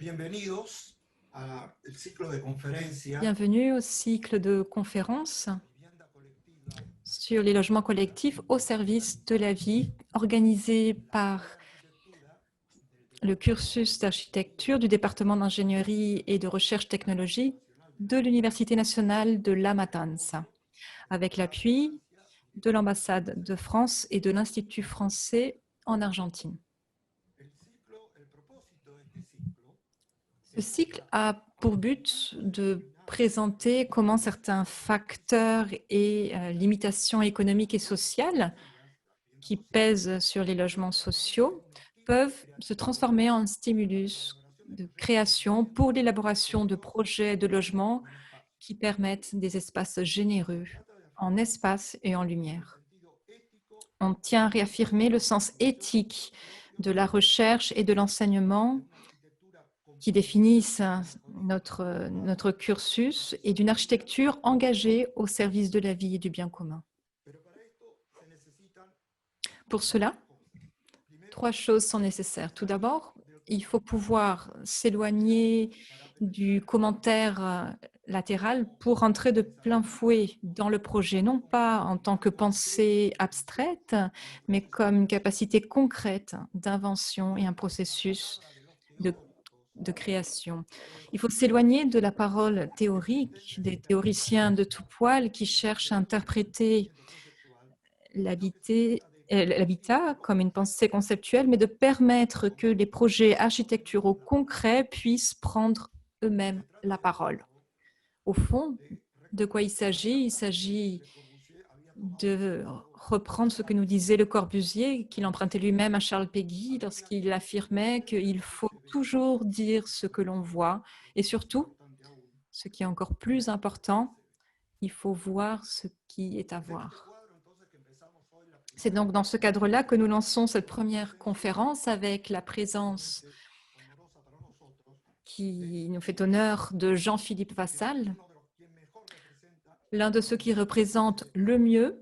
Bienvenidos al ciclo de conferencias Bienvenue au cycle de conférences sur les logements collectifs au service de la vie, organisé par le cursus d'architecture du département d'ingénierie et de recherche technologie de l'Université nationale de La Matanza, avec l'appui de l'ambassade de France et de l'Institut français en Argentine. Ce cycle a pour but de présenter comment certains facteurs et limitations économiques et sociales qui pèsent sur les logements sociaux peuvent se transformer en stimulus de création pour l'élaboration de projets de logement qui permettent des espaces généreux en espace et en lumière. On tient à réaffirmer le sens éthique de la recherche et de l'enseignement qui définissent notre cursus et d'une architecture engagée au service de la vie et du bien commun. Pour cela, 3 choses sont nécessaires. Tout d'abord, il faut pouvoir s'éloigner du commentaire latéral pour entrer de plein fouet dans le projet, non pas en tant que pensée abstraite, mais comme une capacité concrète d'invention et un processus de création. Il faut s'éloigner de la parole théorique des théoriciens de tout poil qui cherchent à interpréter l'habitat comme une pensée conceptuelle, mais de permettre que les projets architecturaux concrets puissent prendre eux-mêmes la parole. Au fond, de quoi il s'agit? Il s'agit de reprendre ce que nous disait Le Corbusier, qu'il empruntait lui-même à Charles Péguy lorsqu'il affirmait qu'il faut toujours dire ce que l'on voit et surtout, ce qui est encore plus important, il faut voir ce qui est à voir. C'est donc dans ce cadre-là que nous lançons cette première conférence avec la présence qui nous fait honneur de Jean-Philippe Vassal, l'un de ceux qui représentent le mieux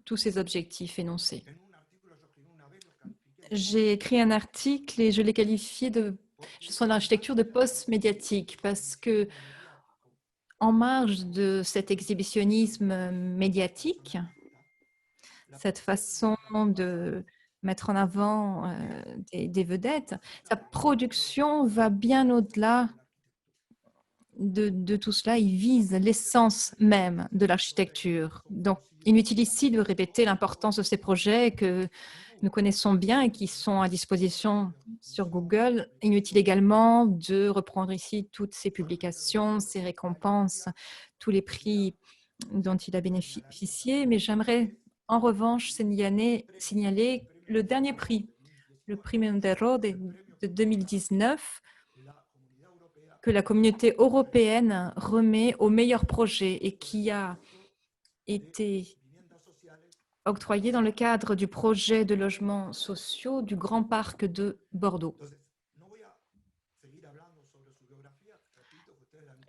tous ces objectifs énoncés. J'ai écrit un article et je l'ai qualifié de gestion de l'architecture de post-médiatique parce que, en marge de cet exhibitionnisme médiatique, cette façon de mettre en avant des vedettes, sa production va bien au-delà de tout cela. Il vise l'essence même de l'architecture. Donc, inutile ici de répéter l'importance de ces projets que nous connaissons bien et qui sont à disposition sur Google. Inutile également de reprendre ici toutes ces publications, ces récompenses, tous les prix dont il a bénéficié, mais j'aimerais en revanche signaler le dernier prix, le prix Mondero de 2019, que la communauté européenne remet aux meilleurs projets et qui a été octroyé dans le cadre du projet de logements sociaux du Grand Parc de Bordeaux.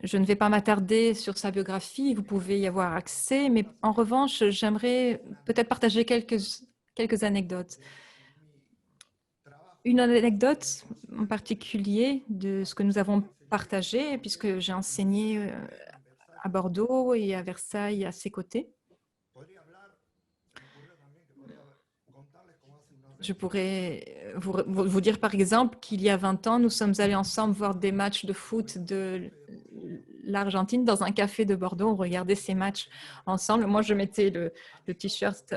Je ne vais pas m'attarder sur sa biographie, vous pouvez y avoir accès, mais en revanche, j'aimerais peut-être partager quelques anecdotes. Une anecdote en particulier de ce que nous avons partagé, puisque j'ai enseigné à Bordeaux et à Versailles à ses côtés. Je pourrais vous dire par exemple qu'il y a 20 ans, nous sommes allés ensemble voir des matchs de foot de l'Argentine dans un café de Bordeaux. On regardait ces matchs ensemble. Moi, je mettais le t-shirt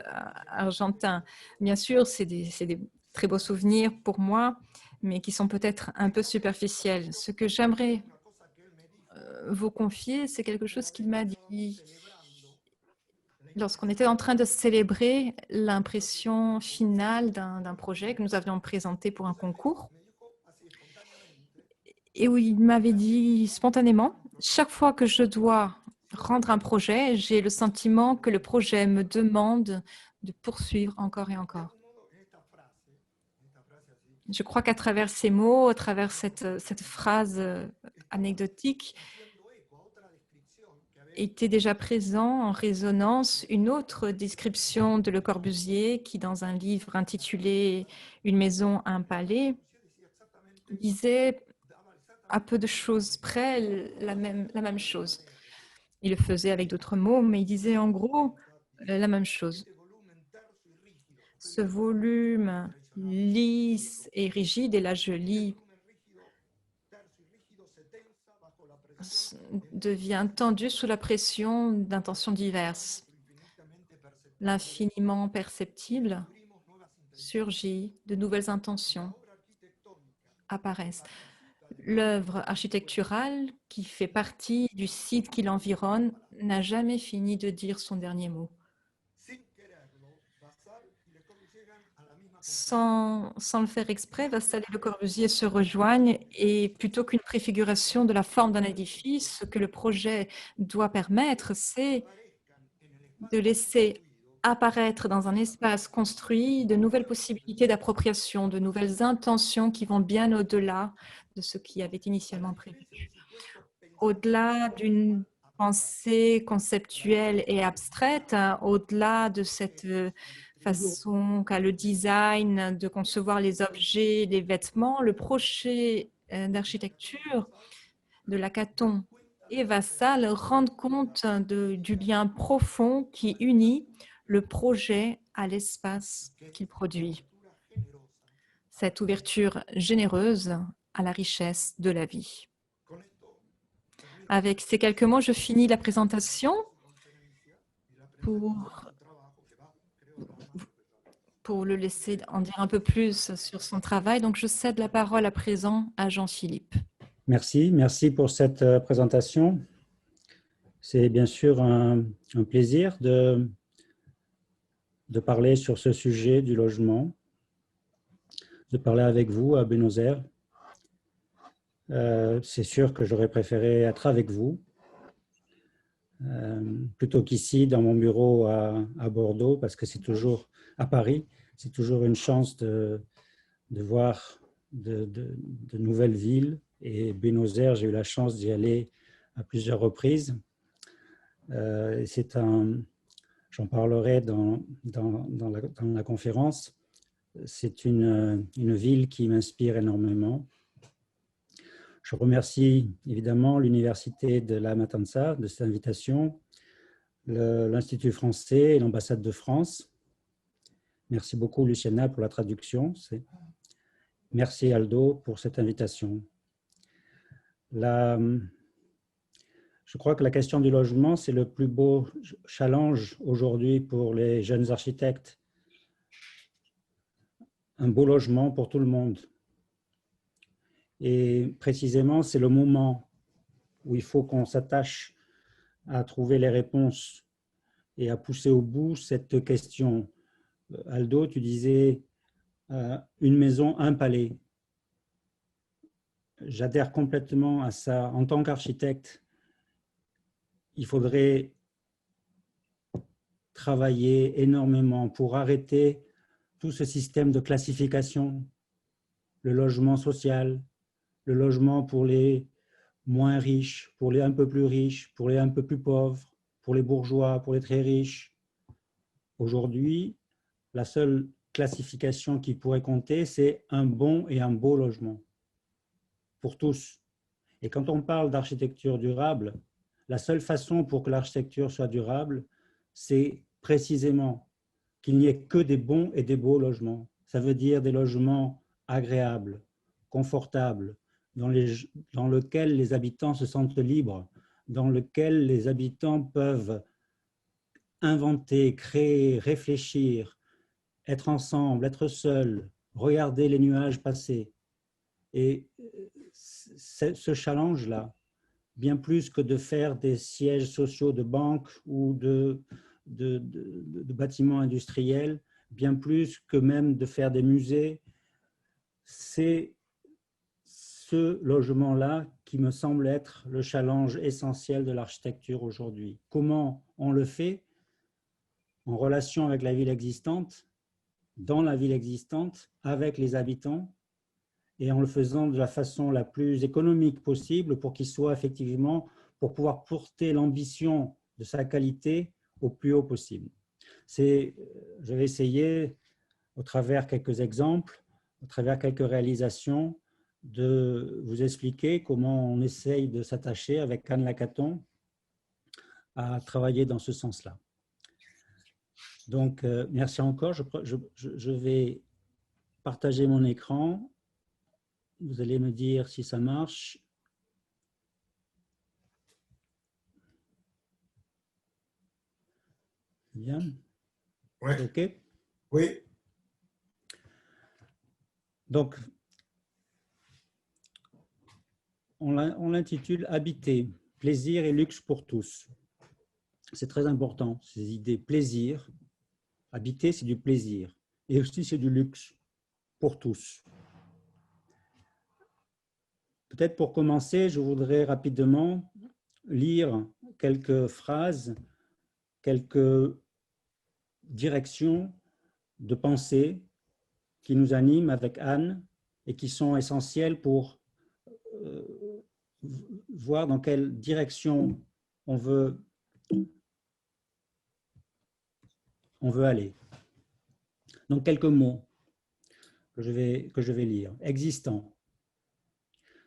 argentin. Bien sûr, c'est des très beaux souvenirs pour moi, mais qui sont peut-être un peu superficiels. Ce que j'aimerais vous confier, c'est quelque chose qu'il m'a dit lorsqu'on était en train de célébrer l'impression finale d'un projet que nous avions présenté pour un concours, et où il m'avait dit spontanément, chaque fois que je dois rendre un projet, j'ai le sentiment que le projet me demande de poursuivre encore et encore. Je crois qu'à travers ces mots, à travers cette phrase anecdotique, était déjà présent en résonance une autre description de Le Corbusier qui, dans un livre intitulé « Une maison, un palais », disait à peu de choses près la même chose. Il le faisait avec d'autres mots, mais il disait en gros la même chose. Ce volume lisse et rigide, et là je lis, devient tendu sous la pression d'intentions diverses. L'infiniment perceptible surgit, de nouvelles intentions apparaissent. L'œuvre architecturale qui fait partie du site qui l'environne n'a jamais fini de dire son dernier mot. Sans le faire exprès, Vassal et Le Corbusier se rejoignent et plutôt qu'une préfiguration de la forme d'un édifice, ce que le projet doit permettre, c'est de laisser apparaître dans un espace construit de nouvelles possibilités d'appropriation, de nouvelles intentions qui vont bien au-delà de ce qui avait initialement prévu. Au-delà d'une pensée conceptuelle et abstraite, au-delà de cette façon qu'a le design de concevoir les objets, les vêtements, le projet d'architecture de Lacaton et Vassal rendent compte du lien profond qui unit le projet à l'espace qu'il produit. Cette ouverture généreuse à la richesse de la vie. Avec ces quelques mots, je finis la présentation pour le laisser en dire un peu plus sur son travail. Donc, je cède la parole à présent à Jean-Philippe. Merci pour cette présentation. C'est bien sûr un plaisir de parler sur ce sujet du logement, de parler avec vous à Buenos Aires. C'est sûr que j'aurais préféré être avec vous, plutôt qu'ici dans mon bureau à Bordeaux, parce que c'est toujours à Paris, c'est toujours une chance de voir de nouvelles villes. Et Buenos Aires, j'ai eu la chance d'y aller à plusieurs reprises. J'en parlerai dans la conférence. C'est une ville qui m'inspire énormément. Je remercie évidemment l'Université de La Matanza de cette invitation, l'Institut français et l'ambassade de France. Merci beaucoup Luciana pour la traduction. Merci Aldo pour cette invitation. Je crois que la question du logement, c'est le plus beau challenge aujourd'hui pour les jeunes architectes. Un beau logement pour tout le monde. Et précisément, c'est le moment où il faut qu'on s'attache à trouver les réponses et à pousser au bout cette question. Aldo, tu disais une maison, un palais. J'adhère complètement à ça. En tant qu'architecte, il faudrait travailler énormément pour arrêter tout ce système de classification, le logement social, le logement pour les moins riches, pour les un peu plus riches, pour les un peu plus pauvres, pour les bourgeois, pour les très riches. Aujourd'hui, la seule classification qui pourrait compter, c'est un bon et un beau logement pour tous. Et quand on parle d'architecture durable, la seule façon pour que l'architecture soit durable, c'est précisément qu'il n'y ait que des bons et des beaux logements. Ça veut dire des logements agréables, confortables, dans lequel les habitants se sentent libres, dans lequel les habitants peuvent inventer, créer, réfléchir, être ensemble, être seuls, regarder les nuages passer. Et ce challenge-là, bien plus que de faire des sièges sociaux de banques ou de bâtiments industriels, bien plus que même de faire des musées, c'est ce logement-là qui me semble être le challenge essentiel de l'architecture aujourd'hui. Comment on le fait? En relation avec la ville existante, dans la ville existante, avec les habitants, et en le faisant de la façon la plus économique possible pour qu'il soit effectivement, pour pouvoir porter l'ambition de sa qualité au plus haut possible. Je vais essayer, au travers quelques exemples, au travers quelques réalisations, de vous expliquer comment on essaye de s'attacher avec Anne Lacaton à travailler dans ce sens-là. Donc, merci encore. Je vais partager mon écran. Vous allez me dire si ça marche. Bien. Ouais. OK. Oui. Donc, on l'intitule « Habiter, plaisir et luxe pour tous ». C'est très important, ces idées. Plaisir, habiter, c'est du plaisir. Et aussi, c'est du luxe pour tous. Peut-être pour commencer, je voudrais rapidement lire quelques phrases, quelques directions de pensée qui nous animent avec Anne et qui sont essentielles pour voir dans quelle direction on veut aller. Donc, quelques mots que je vais lire. Existant.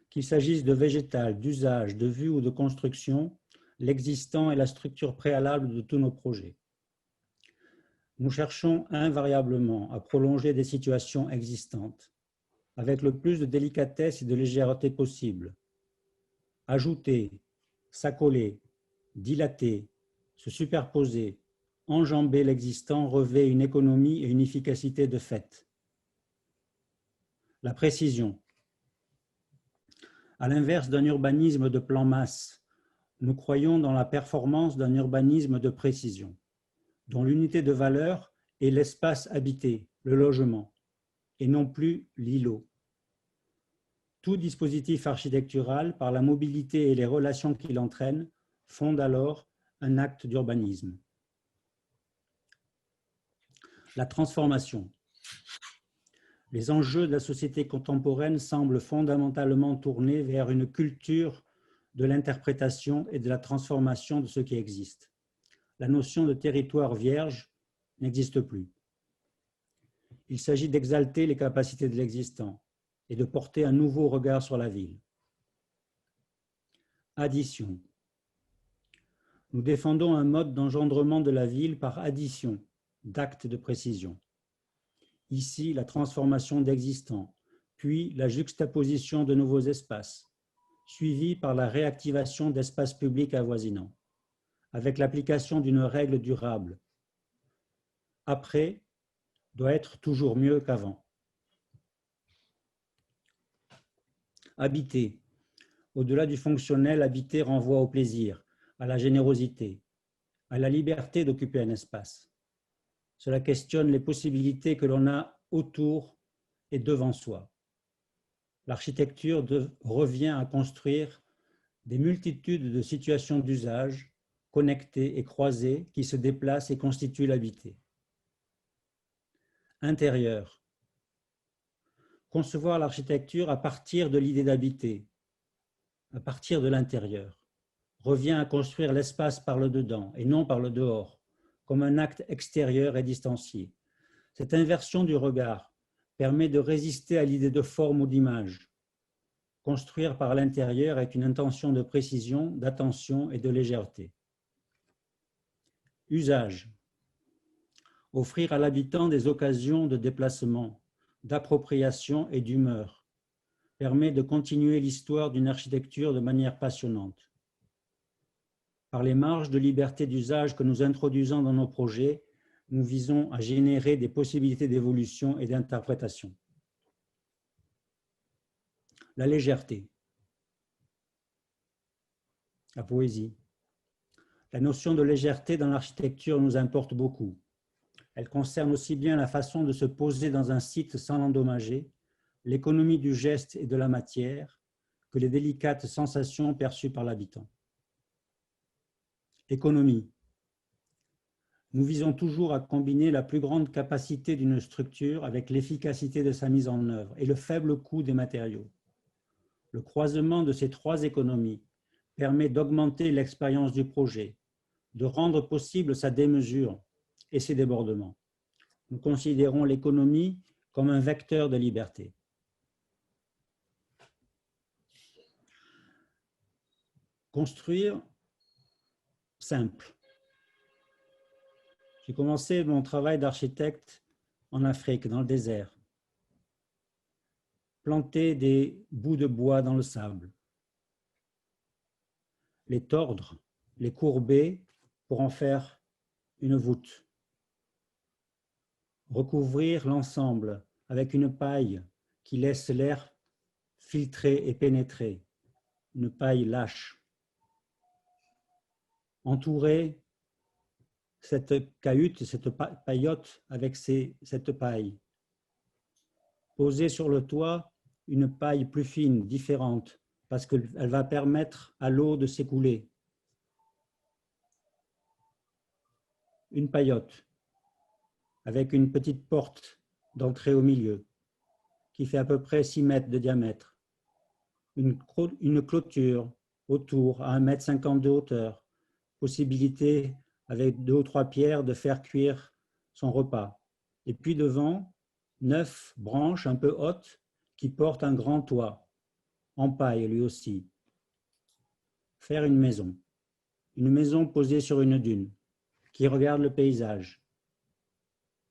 Qu'il s'agisse de végétal, d'usage, de vue ou de construction, l'existant est la structure préalable de tous nos projets. Nous cherchons invariablement à prolonger des situations existantes, avec le plus de délicatesse et de légèreté possible. Ajouter, s'accoler, dilater, se superposer, enjamber l'existant revêt une économie et une efficacité de fait. La précision. À l'inverse d'un urbanisme de plan masse, nous croyons dans la performance d'un urbanisme de précision, dont l'unité de valeur est l'espace habité, le logement, et non plus l'îlot. Tout dispositif architectural, par la mobilité et les relations qu'il entraîne, fonde alors un acte d'urbanisme. La transformation. Les enjeux de la société contemporaine semblent fondamentalement tournés vers une culture de l'interprétation et de la transformation de ce qui existe. La notion de territoire vierge n'existe plus. Il s'agit d'exalter les capacités de l'existant et de porter un nouveau regard sur la ville. Addition. Nous défendons un mode d'engendrement de la ville par addition d'actes de précision. Ici, la transformation d'existants, puis la juxtaposition de nouveaux espaces, suivie par la réactivation d'espaces publics avoisinants, avec l'application d'une règle durable. Après doit être toujours mieux qu'avant. Habiter. Au-delà du fonctionnel, habiter renvoie au plaisir, à la générosité, à la liberté d'occuper un espace. Cela questionne les possibilités que l'on a autour et devant soi. L'architecture revient à construire des multitudes de situations d'usage, connectées et croisées, qui se déplacent et constituent l'habité. Intérieur. Concevoir l'architecture à partir de l'idée d'habiter, à partir de l'intérieur, revient à construire l'espace par le dedans et non par le dehors, comme un acte extérieur et distancié. Cette inversion du regard permet de résister à l'idée de forme ou d'image. Construire par l'intérieur avec une intention de précision, d'attention et de légèreté. Usage. Offrir à l'habitant des occasions de déplacement, d'appropriation et d'humeur permet de continuer l'histoire d'une architecture de manière passionnante. Par les marges de liberté d'usage que nous introduisons dans nos projets, nous visons à générer des possibilités d'évolution et d'interprétation. La légèreté. La poésie. La notion de légèreté dans l'architecture nous importe beaucoup. Elle concerne aussi bien la façon de se poser dans un site sans l'endommager, l'économie du geste et de la matière, que les délicates sensations perçues par l'habitant. Économie. Nous visons toujours à combiner la plus grande capacité d'une structure avec l'efficacité de sa mise en œuvre et le faible coût des matériaux. Le croisement de ces trois économies permet d'augmenter l'expérience du projet, de rendre possible sa démesure et ses débordements. Nous considérons l'économie comme un vecteur de liberté. construire simple. J'ai commencé mon travail d'architecte en Afrique, dans le désert. Planter des bouts de bois dans le sable, les tordre, les courber pour en faire une voûte. Recouvrir l'ensemble avec une paille qui laisse l'air filtrer et pénétrer, une paille lâche. Entourer cette cahute, cette paillote avec cette paille. Poser sur le toit une paille plus fine, différente, parce qu'elle va permettre à l'eau de s'écouler. Une paillote avec une petite porte d'entrée au milieu qui fait à peu près 6 mètres de diamètre. Une clôture autour à 1,50 m de hauteur. Possibilité avec 2 ou 3 pierres de faire cuire son repas. Et puis devant, 9 branches un peu hautes qui portent un grand toit, en paille lui aussi. Faire une maison posée sur une dune, qui regarde le paysage.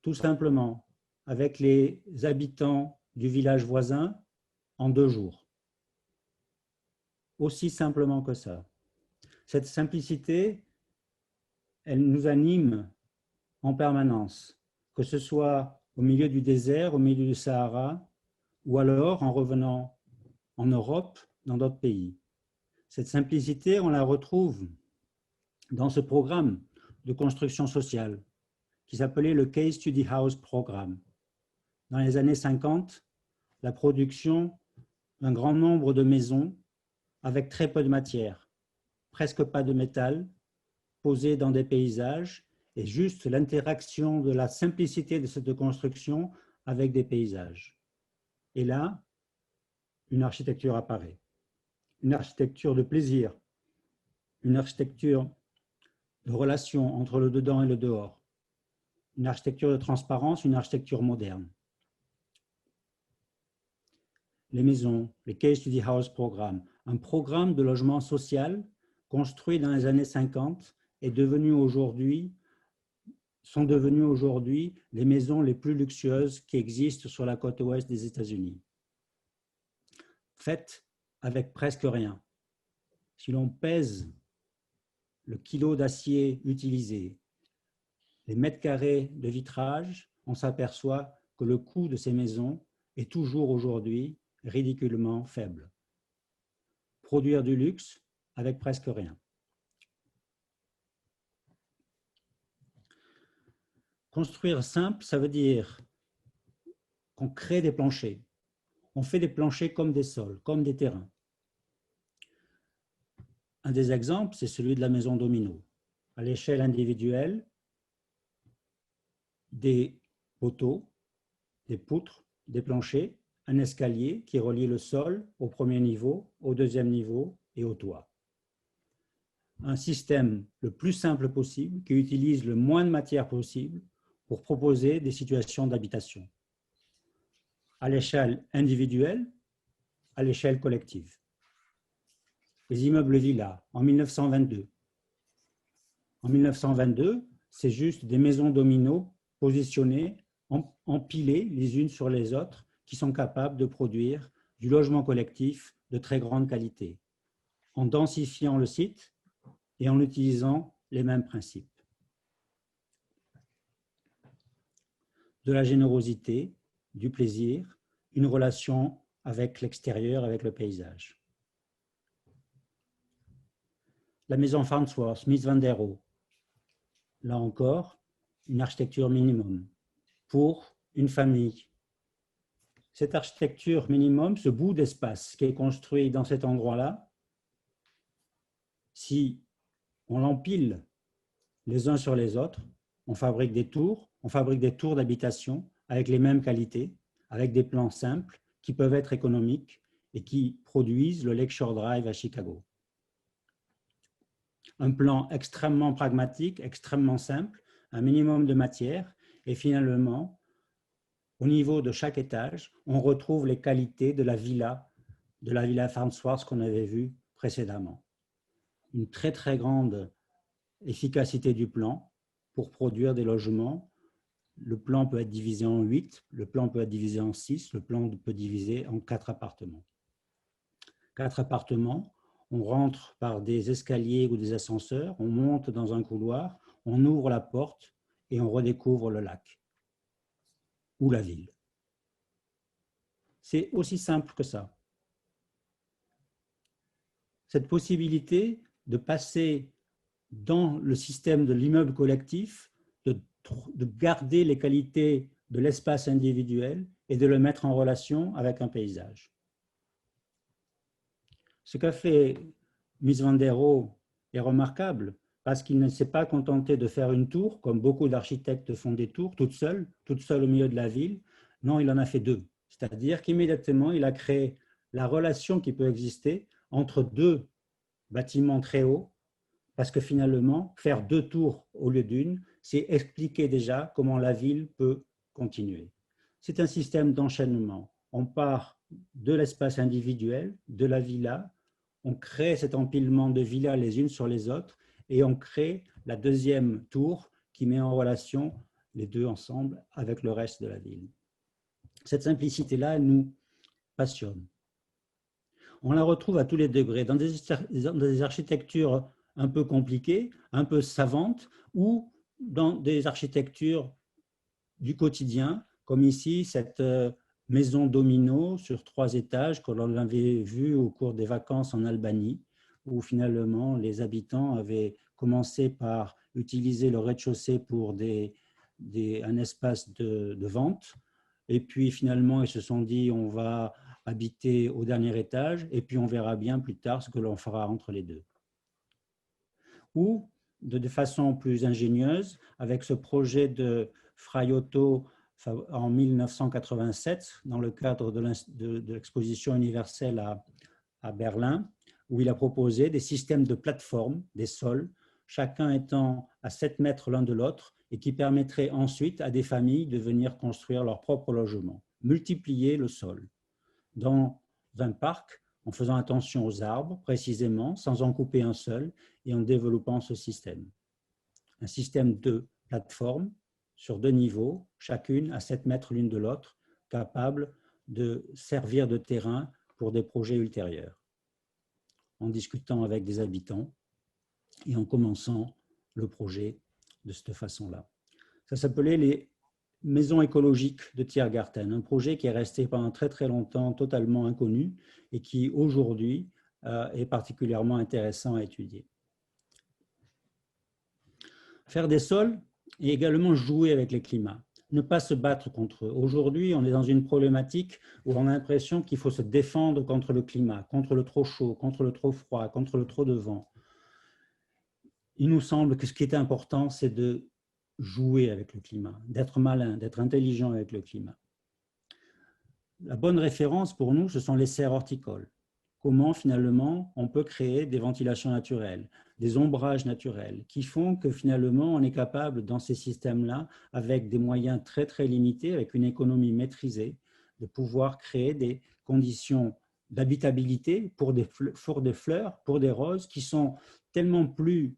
Tout simplement, avec les habitants du village voisin, en 2 jours. Aussi simplement que ça. Cette simplicité, elle nous anime en permanence, que ce soit au milieu du désert, au milieu du Sahara, ou alors en revenant en Europe, dans d'autres pays. Cette simplicité, on la retrouve dans ce programme de construction sociale qui s'appelait le Case Study House Programme. Dans les années 50, la production d'un grand nombre de maisons avec très peu de matière, presque pas de métal, posées dans des paysages, et juste l'interaction de la simplicité de cette construction avec des paysages. Et là, une architecture apparaît. Une architecture de plaisir, une architecture de relation entre le dedans et le dehors, une architecture de transparence, une architecture moderne. Les maisons, les Case Study House Programme, un programme de logement social construit dans les années 50 est devenu sont devenues aujourd'hui les maisons les plus luxueuses qui existent sur la côte ouest des États-Unis. Faites avec presque rien. Si l'on pèse le kilo d'acier utilisé, les mètres carrés de vitrage, on s'aperçoit que le coût de ces maisons est toujours aujourd'hui ridiculement faible. Produire du luxe avec presque rien. Construire simple, ça veut dire qu'on crée des planchers. On fait des planchers comme des sols, comme des terrains. Un des exemples, c'est celui de la maison Domino. À l'échelle individuelle, des poteaux, des poutres, des planchers, un escalier qui relie le sol au premier niveau, au deuxième niveau et au toit. Un système le plus simple possible qui utilise le moins de matière possible pour proposer des situations d'habitation à l'échelle individuelle, à l'échelle collective. Les immeubles villas en 1922. En 1922, c'est juste des maisons domino positionnées, empilées les unes sur les autres, qui sont capables de produire du logement collectif de très grande qualité, en densifiant le site et en utilisant les mêmes principes. De la générosité, du plaisir, une relation avec l'extérieur, avec le paysage. La maison Farnsworth, Smith Van der Rohe, là encore, une architecture minimum pour une famille. Cette architecture minimum, ce bout d'espace qui est construit dans cet endroit-là, si on l'empile les uns sur les autres, on fabrique des tours d'habitation avec les mêmes qualités, avec des plans simples qui peuvent être économiques et qui produisent le Lakeshore Drive à Chicago. Un plan extrêmement pragmatique, extrêmement simple, un minimum de matière et finalement, au niveau de chaque étage, on retrouve les qualités de la villa Farnsworth qu'on avait vue précédemment. une très très grande efficacité du plan pour produire des logements. Le plan peut être divisé en 8, le plan peut être divisé en 6, le plan peut diviser en 4 appartements. 4 appartements, on rentre par des escaliers ou des ascenseurs, on monte dans un couloir, on ouvre la porte et on redécouvre le lac ou la ville. C'est aussi simple que ça. Cette possibilité de passer dans le système de l'immeuble collectif, de garder les qualités de l'espace individuel et de le mettre en relation avec un paysage. Ce qu'a fait Mies van der Rohe est remarquable parce qu'il ne s'est pas contenté de faire une tour, comme beaucoup d'architectes font des tours, toute seule au milieu de la ville. Non, il en a fait 2. C'est-à-dire qu'immédiatement, il a créé la relation qui peut exister entre 2 bâtiments très hauts, parce que finalement, faire 2 tours au lieu d'une, c'est expliquer déjà comment la ville peut continuer. C'est un système d'enchaînement. On part de l'espace individuel, de la villa, on crée cet empilement de villas les unes sur les autres et on crée la 2e tour qui met en relation les 2 ensemble avec le reste de la ville. Cette simplicité-là, elle nous passionne. On la retrouve à tous les degrés, dans des architectures un peu compliquées, un peu savantes, ou dans des architectures du quotidien, comme ici, cette maison domino sur 3 étages que l'on avait vue au cours des vacances en Albanie, où finalement les habitants avaient commencé par utiliser le rez-de-chaussée pour un espace de vente, et puis finalement ils se sont dit on va habiter au dernier étage, et puis on verra bien plus tard ce que l'on fera entre les deux. Ou de façon plus ingénieuse, avec ce projet de Frei Otto en 1987, dans le cadre de l'exposition universelle à Berlin, où il a proposé des systèmes de plateformes, des sols, chacun étant à 7 mètres l'un de l'autre, et qui permettraient ensuite à des familles de venir construire leur propre logement, multiplier le sol. Dans un parc, en faisant attention aux arbres, précisément, sans en couper un seul, et en développant ce système. Un système de plateformes sur 2 niveaux, chacune à 7 mètres l'une de l'autre, capable de servir de terrain pour des projets ultérieurs. En discutant avec des habitants et en commençant le projet de cette façon-là. Ça s'appelait les maisons écologiques de Tiergarten, un projet qui est resté pendant très très longtemps totalement inconnu et qui aujourd'hui est particulièrement intéressant à étudier. Faire des sols et également jouer avec les climats, ne pas se battre contre eux. Aujourd'hui, on est dans une problématique où on a l'impression qu'il faut se défendre contre le climat, contre le trop chaud, contre le trop froid, contre le trop de vent. Il nous semble que ce qui est important, c'est de jouer avec le climat, d'être malin, d'être intelligent avec le climat. La bonne référence pour nous, ce sont les serres horticoles. Comment finalement on peut créer des ventilations naturelles, des ombrages naturels qui font que finalement on est capable dans ces systèmes-là, avec des moyens très très limités, avec une économie maîtrisée, de pouvoir créer des conditions d'habitabilité pour des fleurs, pour des roses qui sont tellement plus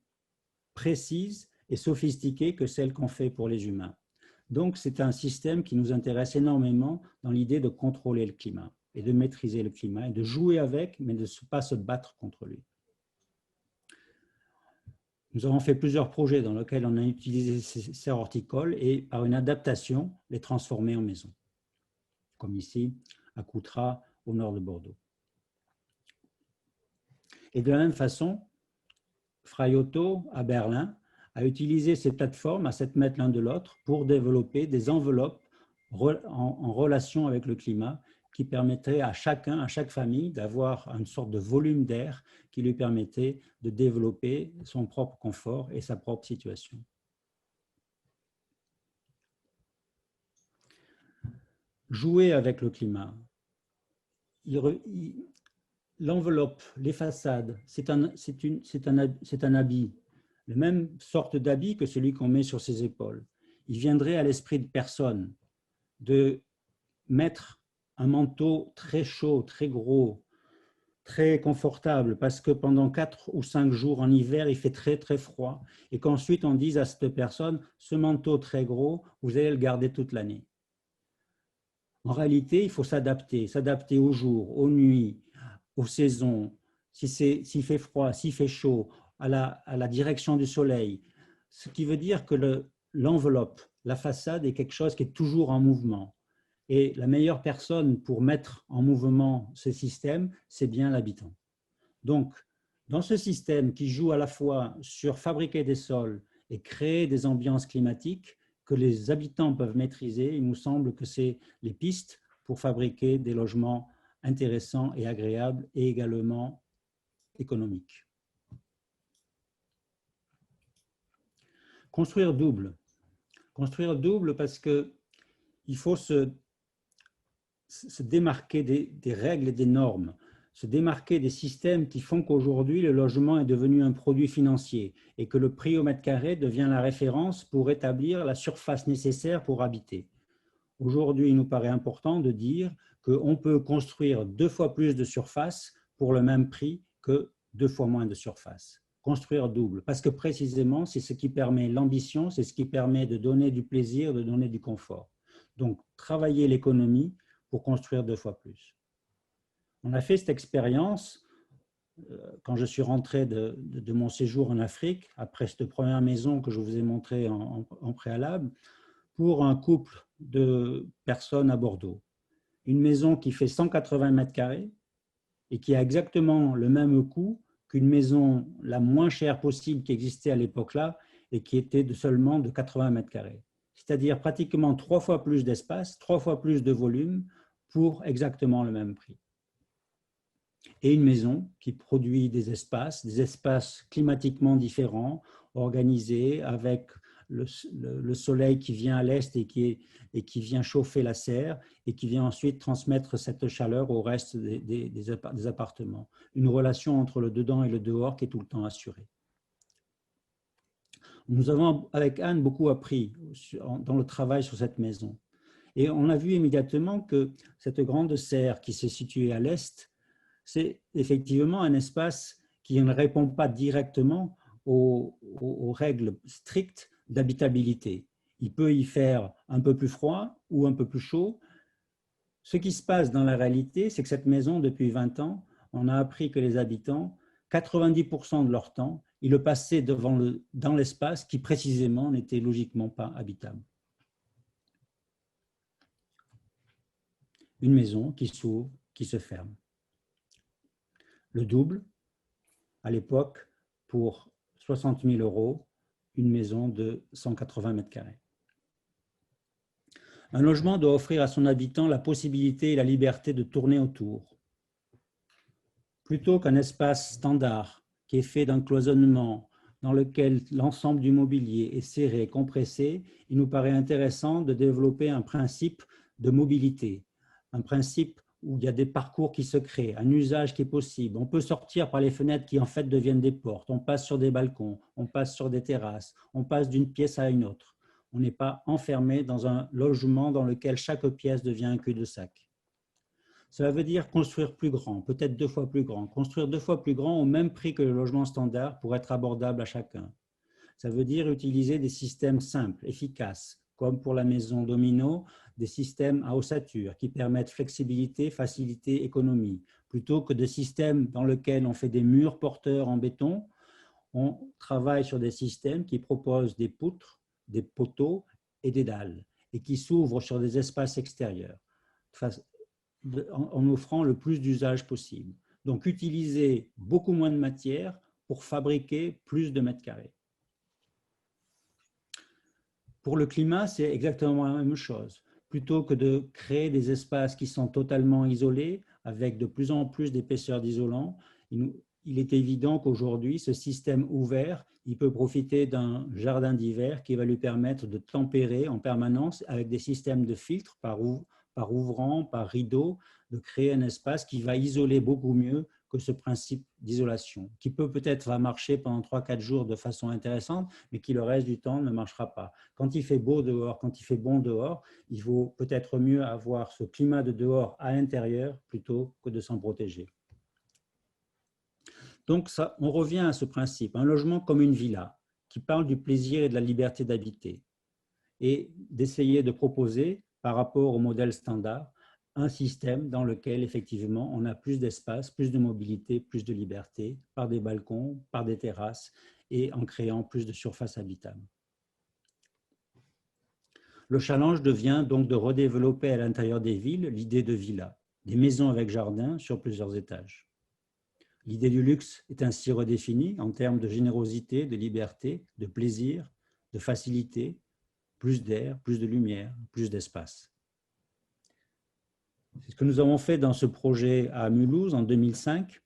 précises et sophistiquées que celles qu'on fait pour les humains. Donc c'est un système qui nous intéresse énormément dans l'idée de contrôler le climat et de maîtriser le climat et de jouer avec, mais de ne pas se battre contre lui. Nous avons fait plusieurs projets dans lesquels on a utilisé ces serres horticoles et par une adaptation, les transformer en maisons, comme ici à Coutras, au nord de Bordeaux. Et de la même façon, Frei Otto à Berlin a utilisé ces plateformes à 7 mètres l'un de l'autre pour développer des enveloppes en relation avec le climat qui permettrait à chacun, à chaque famille, d'avoir une sorte de volume d'air qui lui permettait de développer son propre confort et sa propre situation. Jouer avec le climat. L'enveloppe, les façades, c'est un habit, la même sorte d'habit que celui qu'on met sur ses épaules. Il viendrait à l'esprit de personne de mettre un manteau très chaud, très gros, très confortable parce que pendant 4 ou 5 jours en hiver, il fait très très froid et qu'ensuite on dise à cette personne, ce manteau très gros, vous allez le garder toute l'année. En réalité, il faut s'adapter aux jours, aux nuits, aux saisons, s'il fait froid, s'il fait chaud, à la direction du soleil. Ce qui veut dire que l'enveloppe, la façade est quelque chose qui est toujours en mouvement. Et la meilleure personne pour mettre en mouvement ce système, c'est bien l'habitant. Donc, dans ce système qui joue à la fois sur fabriquer des sols et créer des ambiances climatiques que les habitants peuvent maîtriser, il nous semble que c'est les pistes pour fabriquer des logements intéressants et agréables et également économiques. Construire double. Construire double parce qu'il faut se démarquer des règles et des normes, se démarquer des systèmes qui font qu'aujourd'hui, le logement est devenu un produit financier et que le prix au mètre carré devient la référence pour établir la surface nécessaire pour habiter. Aujourd'hui, il nous paraît important de dire qu'on peut construire 2 fois plus de surface pour le même prix que 2 fois moins de surface. Construire double, parce que précisément, c'est ce qui permet l'ambition, c'est ce qui permet de donner du plaisir, de donner du confort. Donc, travailler l'économie pour construire 2 fois plus. On a fait cette expérience quand je suis rentré de mon séjour en Afrique, après cette première maison que je vous ai montrée en préalable, pour un couple de personnes à Bordeaux. Une maison qui fait 180 mètres carrés et qui a exactement le même coût qu'une maison la moins chère possible qui existait à l'époque-là et qui était seulement de 80 mètres carrés. C'est-à-dire pratiquement 3 fois plus d'espace, 3 fois plus de volume pour exactement le même prix. Et une maison qui produit des espaces climatiquement différents, organisés, avec le soleil qui vient à l'est et qui vient chauffer la serre et qui vient ensuite transmettre cette chaleur au reste des appartements. Une relation entre le dedans et le dehors qui est tout le temps assurée. Nous avons, avec Anne, beaucoup appris dans le travail sur cette maison. Et on a vu immédiatement que cette grande serre qui s'est située à l'est, c'est effectivement un espace qui ne répond pas directement aux règles strictes d'habitabilité. Il peut y faire un peu plus froid ou un peu plus chaud. Ce qui se passe dans la réalité, c'est que cette maison, depuis 20 ans, on a appris que les habitants, 90% de leur temps, ils le passaient dans l'espace qui précisément n'était logiquement pas habitable. Une maison qui s'ouvre, qui se ferme. Le double, à l'époque, pour 60 000 €, une maison de 180 mètres carrés. Un logement doit offrir à son habitant la possibilité et la liberté de tourner autour. Plutôt qu'un espace standard qui est fait d'un cloisonnement dans lequel l'ensemble du mobilier est serré, compressé, il nous paraît intéressant de développer un principe de mobilité, un principe où il y a des parcours qui se créent, un usage qui est possible. On peut sortir par les fenêtres qui en fait deviennent des portes, on passe sur des balcons, on passe sur des terrasses, on passe d'une pièce à une autre. On n'est pas enfermé dans un logement dans lequel chaque pièce devient un cul-de-sac. Cela veut dire construire plus grand, peut-être 2 fois plus grand, construire 2 fois plus grand au même prix que le logement standard pour être abordable à chacun. Ça veut dire utiliser des systèmes simples, efficaces, comme pour la maison Domino, des systèmes à ossature qui permettent flexibilité, facilité, économie, plutôt que des systèmes dans lesquels on fait des murs porteurs en béton. On travaille sur des systèmes qui proposent des poutres, des poteaux et des dalles, et qui s'ouvrent sur des espaces extérieurs, en offrant le plus d'usages possible. Donc, utiliser beaucoup moins de matière pour fabriquer plus de mètres carrés. Pour le climat, c'est exactement la même chose. Plutôt que de créer des espaces qui sont totalement isolés, avec de plus en plus d'épaisseur d'isolant, il est évident qu'aujourd'hui, ce système ouvert, il peut profiter d'un jardin d'hiver qui va lui permettre de tempérer en permanence avec des systèmes de filtres par ouvrant, par rideau, de créer un espace qui va isoler beaucoup mieux que ce principe d'isolation, qui peut-être va marcher pendant 3-4 jours de façon intéressante, mais qui le reste du temps ne marchera pas. Quand il fait beau dehors, quand il fait bon dehors, il vaut peut-être mieux avoir ce climat de dehors à l'intérieur plutôt que de s'en protéger. Donc, ça, on revient à ce principe, un logement comme une villa, qui parle du plaisir et de la liberté d'habiter, et d'essayer de proposer, par rapport au modèle standard, un système dans lequel, effectivement, on a plus d'espace, plus de mobilité, plus de liberté, par des balcons, par des terrasses, et en créant plus de surface habitable. Le challenge devient donc de redévelopper à l'intérieur des villes l'idée de villa, des maisons avec jardin sur plusieurs étages. L'idée du luxe est ainsi redéfinie en termes de générosité, de liberté, de plaisir, de facilité, plus d'air, plus de lumière, plus d'espace. C'est ce que nous avons fait dans ce projet à Mulhouse en 2005,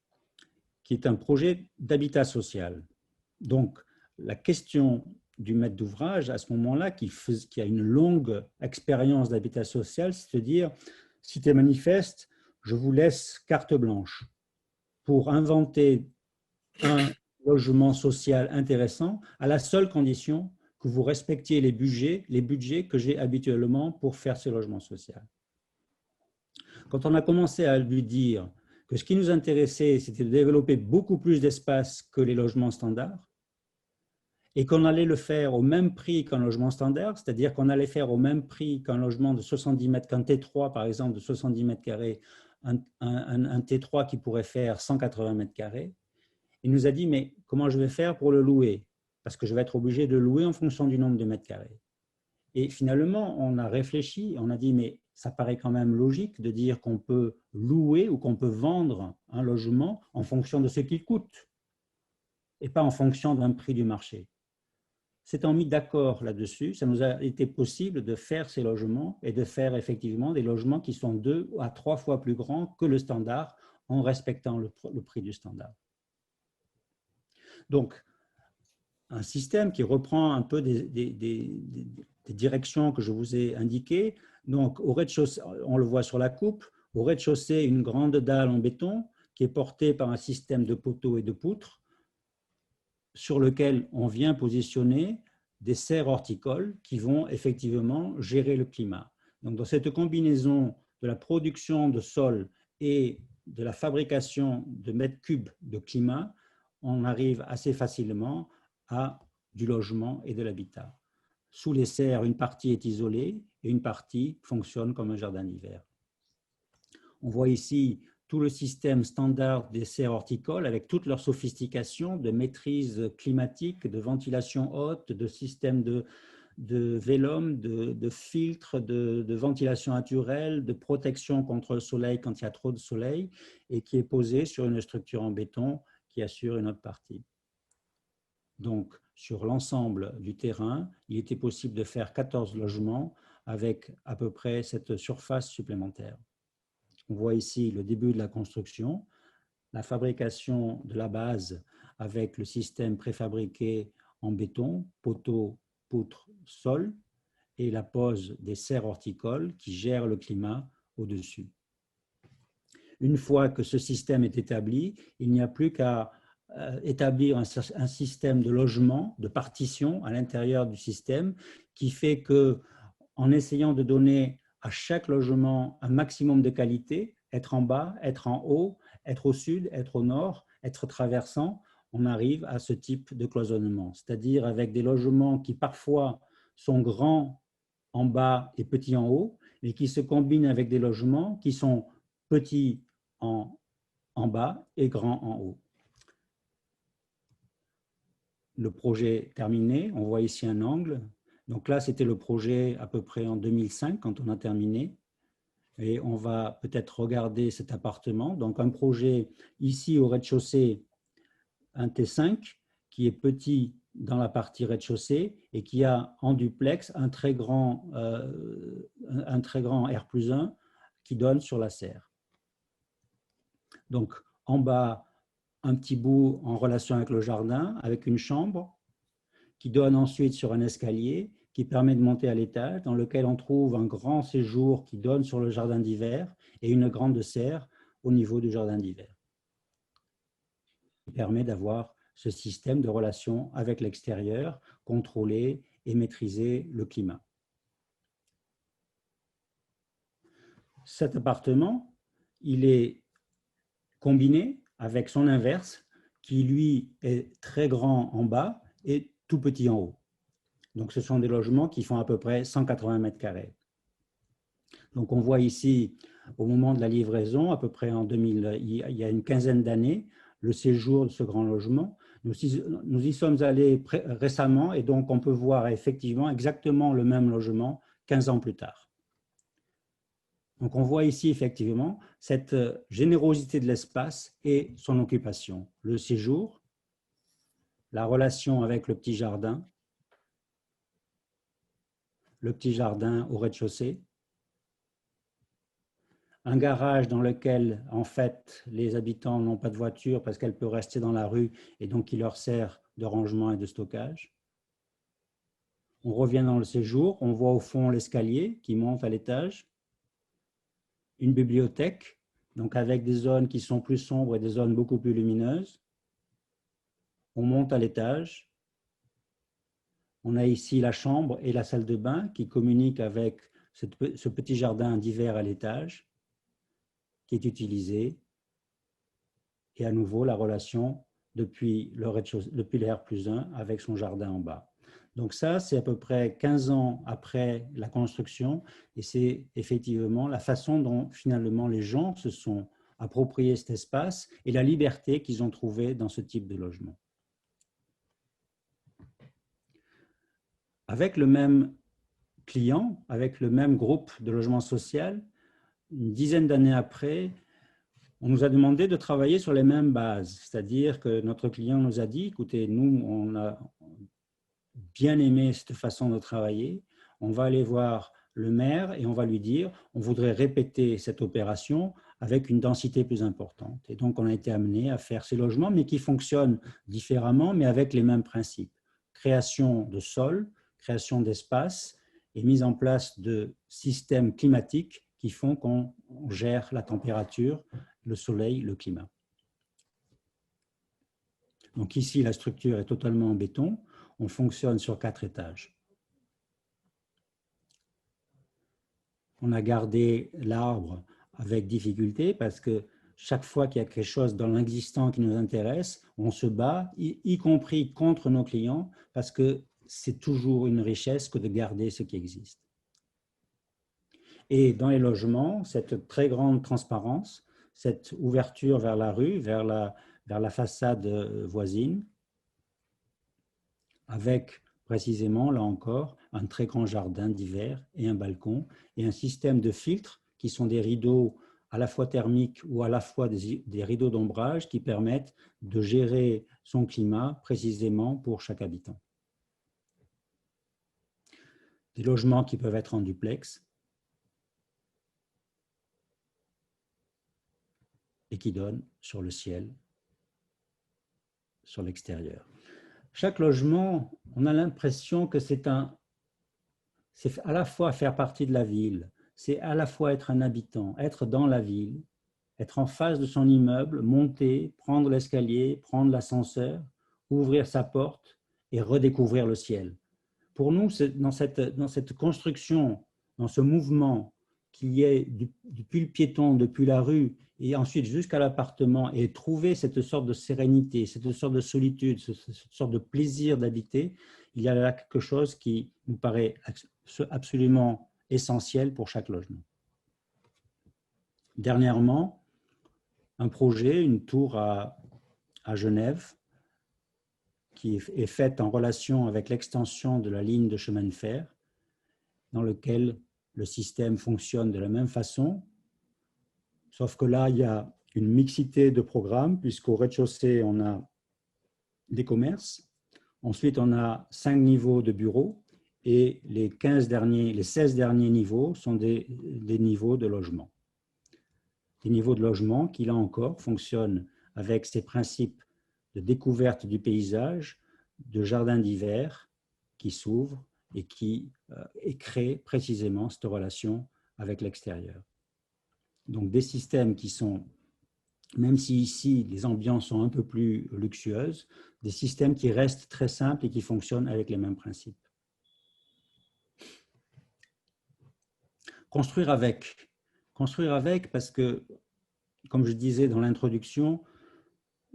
qui est un projet d'habitat social. Donc, la question du maître d'ouvrage, à ce moment-là, qui a une longue expérience d'habitat social, c'est de dire, si tu es manifeste, je vous laisse carte blanche pour inventer un logement social intéressant, à la seule condition que vous respectiez les budgets que j'ai habituellement pour faire ce logement social. Quand on a commencé à lui dire que ce qui nous intéressait, c'était de développer beaucoup plus d'espace que les logements standards, et qu'on allait le faire au même prix qu'un logement standard, c'est-à-dire qu'on allait faire au même prix qu'un logement de 70 mètres, qu'un T3 par exemple de 70 mètres carrés, un T3 qui pourrait faire 180 mètres carrés. Il nous a dit, mais comment je vais faire pour le louer? Parce que je vais être obligé de louer en fonction du nombre de mètres carrés. Et finalement, on a réfléchi, on a dit, mais ça paraît quand même logique de dire qu'on peut louer ou qu'on peut vendre un logement en fonction de ce qu'il coûte et pas en fonction d'un prix du marché. S'étant mis d'accord là-dessus, ça nous a été possible de faire ces logements et de faire effectivement des logements qui sont 2 à 3 fois plus grands que le standard en respectant le prix du standard. Donc, un système qui reprend un peu des directions que je vous ai indiquées. Donc, au rez-de-chaussée, on le voit sur la coupe, au rez-de-chaussée, une grande dalle en béton qui est portée par un système de poteaux et de poutres sur lequel on vient positionner des serres horticoles qui vont effectivement gérer le climat. Donc, dans cette combinaison de la production de sol et de la fabrication de mètres cubes de climat, on arrive assez facilement à du logement et de l'habitat. Sous les serres, une partie est isolée et une partie fonctionne comme un jardin d'hiver. On voit ici tout le système standard des serres horticoles avec toute leur sophistication de maîtrise climatique, de ventilation haute, de système de vélum, de filtres, de ventilation naturelle, de protection contre le soleil quand il y a trop de soleil et qui est posé sur une structure en béton qui assure une autre partie. Donc, sur l'ensemble du terrain, il était possible de faire 14 logements avec à peu près cette surface supplémentaire. On voit ici le début de la construction, la fabrication de la base avec le système préfabriqué en béton, poteaux, poutres, sol, et la pose des serres horticoles qui gèrent le climat au-dessus. Une fois que ce système est établi, il n'y a plus qu'à établir un système de logement, de partition à l'intérieur du système qui fait que, en essayant de donner à chaque logement un maximum de qualité, être en bas, être en haut, être au sud, être au nord, être traversant, on arrive à ce type de cloisonnement, c'est-à-dire avec des logements qui parfois sont grands en bas et petits en haut, mais qui se combinent avec des logements qui sont petits en bas et grands en haut. Le projet terminé, on voit ici un angle. Donc là, c'était le projet à peu près en 2005 quand on a terminé. Et on va peut-être regarder cet appartement. Donc un projet ici au rez-de-chaussée, un T5 qui est petit dans la partie rez-de-chaussée et qui a en duplex un très grand R+1 qui donne sur la serre. Donc en bas, un petit bout en relation avec le jardin, avec une chambre qui donne ensuite sur un escalier qui permet de monter à l'étage, dans lequel on trouve un grand séjour qui donne sur le jardin d'hiver et une grande serre au niveau du jardin d'hiver. Qui permet d'avoir ce système de relation avec l'extérieur, contrôler et maîtriser le climat. Cet appartement, il est combiné avec son inverse, qui lui est très grand en bas et tout petit en haut. Donc ce sont des logements qui font à peu près 180 mètres carrés. Donc on voit ici, au moment de la livraison, à peu près en 2000, il y a une quinzaine d'années, le séjour de ce grand logement. Nous y sommes allés récemment et donc on peut voir effectivement exactement le même logement 15 ans plus tard. Donc on voit ici effectivement cette générosité de l'espace et son occupation. Le séjour, la relation avec le petit jardin au rez-de-chaussée, un garage dans lequel, en fait, les habitants n'ont pas de voiture parce qu'elle peut rester dans la rue et donc il leur sert de rangement et de stockage. On revient dans le séjour, on voit au fond l'escalier qui monte à l'étage, une bibliothèque, donc avec des zones qui sont plus sombres et des zones beaucoup plus lumineuses. On monte à l'étage. On a ici la chambre et la salle de bain qui communiquent avec ce petit jardin d'hiver à l'étage qui est utilisé. Et à nouveau, la relation depuis le R+1 avec son jardin en bas. Donc ça, c'est à peu près 15 ans après la construction et c'est effectivement la façon dont finalement les gens se sont appropriés cet espace et la liberté qu'ils ont trouvée dans ce type de logement. Avec le même client, avec le même groupe de logement social, une dizaine d'années après, on nous a demandé de travailler sur les mêmes bases, c'est-à-dire que notre client nous a dit, écoutez, nous, on a bien aimé cette façon de travailler, on va aller voir le maire et on va lui dire, on voudrait répéter cette opération avec une densité plus importante. Et donc, on a été amené à faire ces logements, mais qui fonctionnent différemment, mais avec les mêmes principes. Création de sol, création d'espace et mise en place de systèmes climatiques qui font qu'on gère la température, le soleil, le climat. Donc ici, la structure est totalement en béton. On fonctionne sur 4 étages. On a gardé l'arbre avec difficulté parce que chaque fois qu'il y a quelque chose dans l'existant qui nous intéresse, on se bat, y compris contre nos clients, parce que c'est toujours une richesse que de garder ce qui existe. Et dans les logements, cette très grande transparence, cette ouverture vers la rue, vers la façade voisine, avec précisément, là encore, un très grand jardin d'hiver et un balcon, et un système de filtres qui sont des rideaux à la fois thermiques ou à la fois des rideaux d'ombrage qui permettent de gérer son climat précisément pour chaque habitant. Des logements qui peuvent être en duplex, et qui donne sur le ciel, sur l'extérieur. Chaque logement, on a l'impression que c'est à la fois faire partie de la ville, c'est à la fois être un habitant, être dans la ville, être en face de son immeuble, monter, prendre l'escalier, prendre l'ascenseur, ouvrir sa porte et redécouvrir le ciel. Pour nous, dans cette construction, dans ce mouvement qu'il y ait depuis le piéton, depuis la rue, et ensuite jusqu'à l'appartement, et trouver cette sorte de sérénité, cette sorte de solitude, cette sorte de plaisir d'habiter, il y a là quelque chose qui nous paraît absolument essentiel pour chaque logement. Dernièrement, un projet, une tour à Genève, qui est faite en relation avec l'extension de la ligne de chemin de fer, dans lequel le système fonctionne de la même façon, sauf que là, il y a une mixité de programmes, puisqu'au rez-de-chaussée, on a des commerces. Ensuite, on a 5 niveaux de bureaux et les 16 derniers niveaux sont des niveaux de logement. Des niveaux de logement qui, là encore, fonctionnent avec ces principes de découverte du paysage, de jardin d'hiver qui s'ouvre et qui crée précisément cette relation avec l'extérieur. Donc des systèmes qui sont, même si ici les ambiances sont un peu plus luxueuses, des systèmes qui restent très simples et qui fonctionnent avec les mêmes principes. Construire avec parce que, comme je disais dans l'introduction,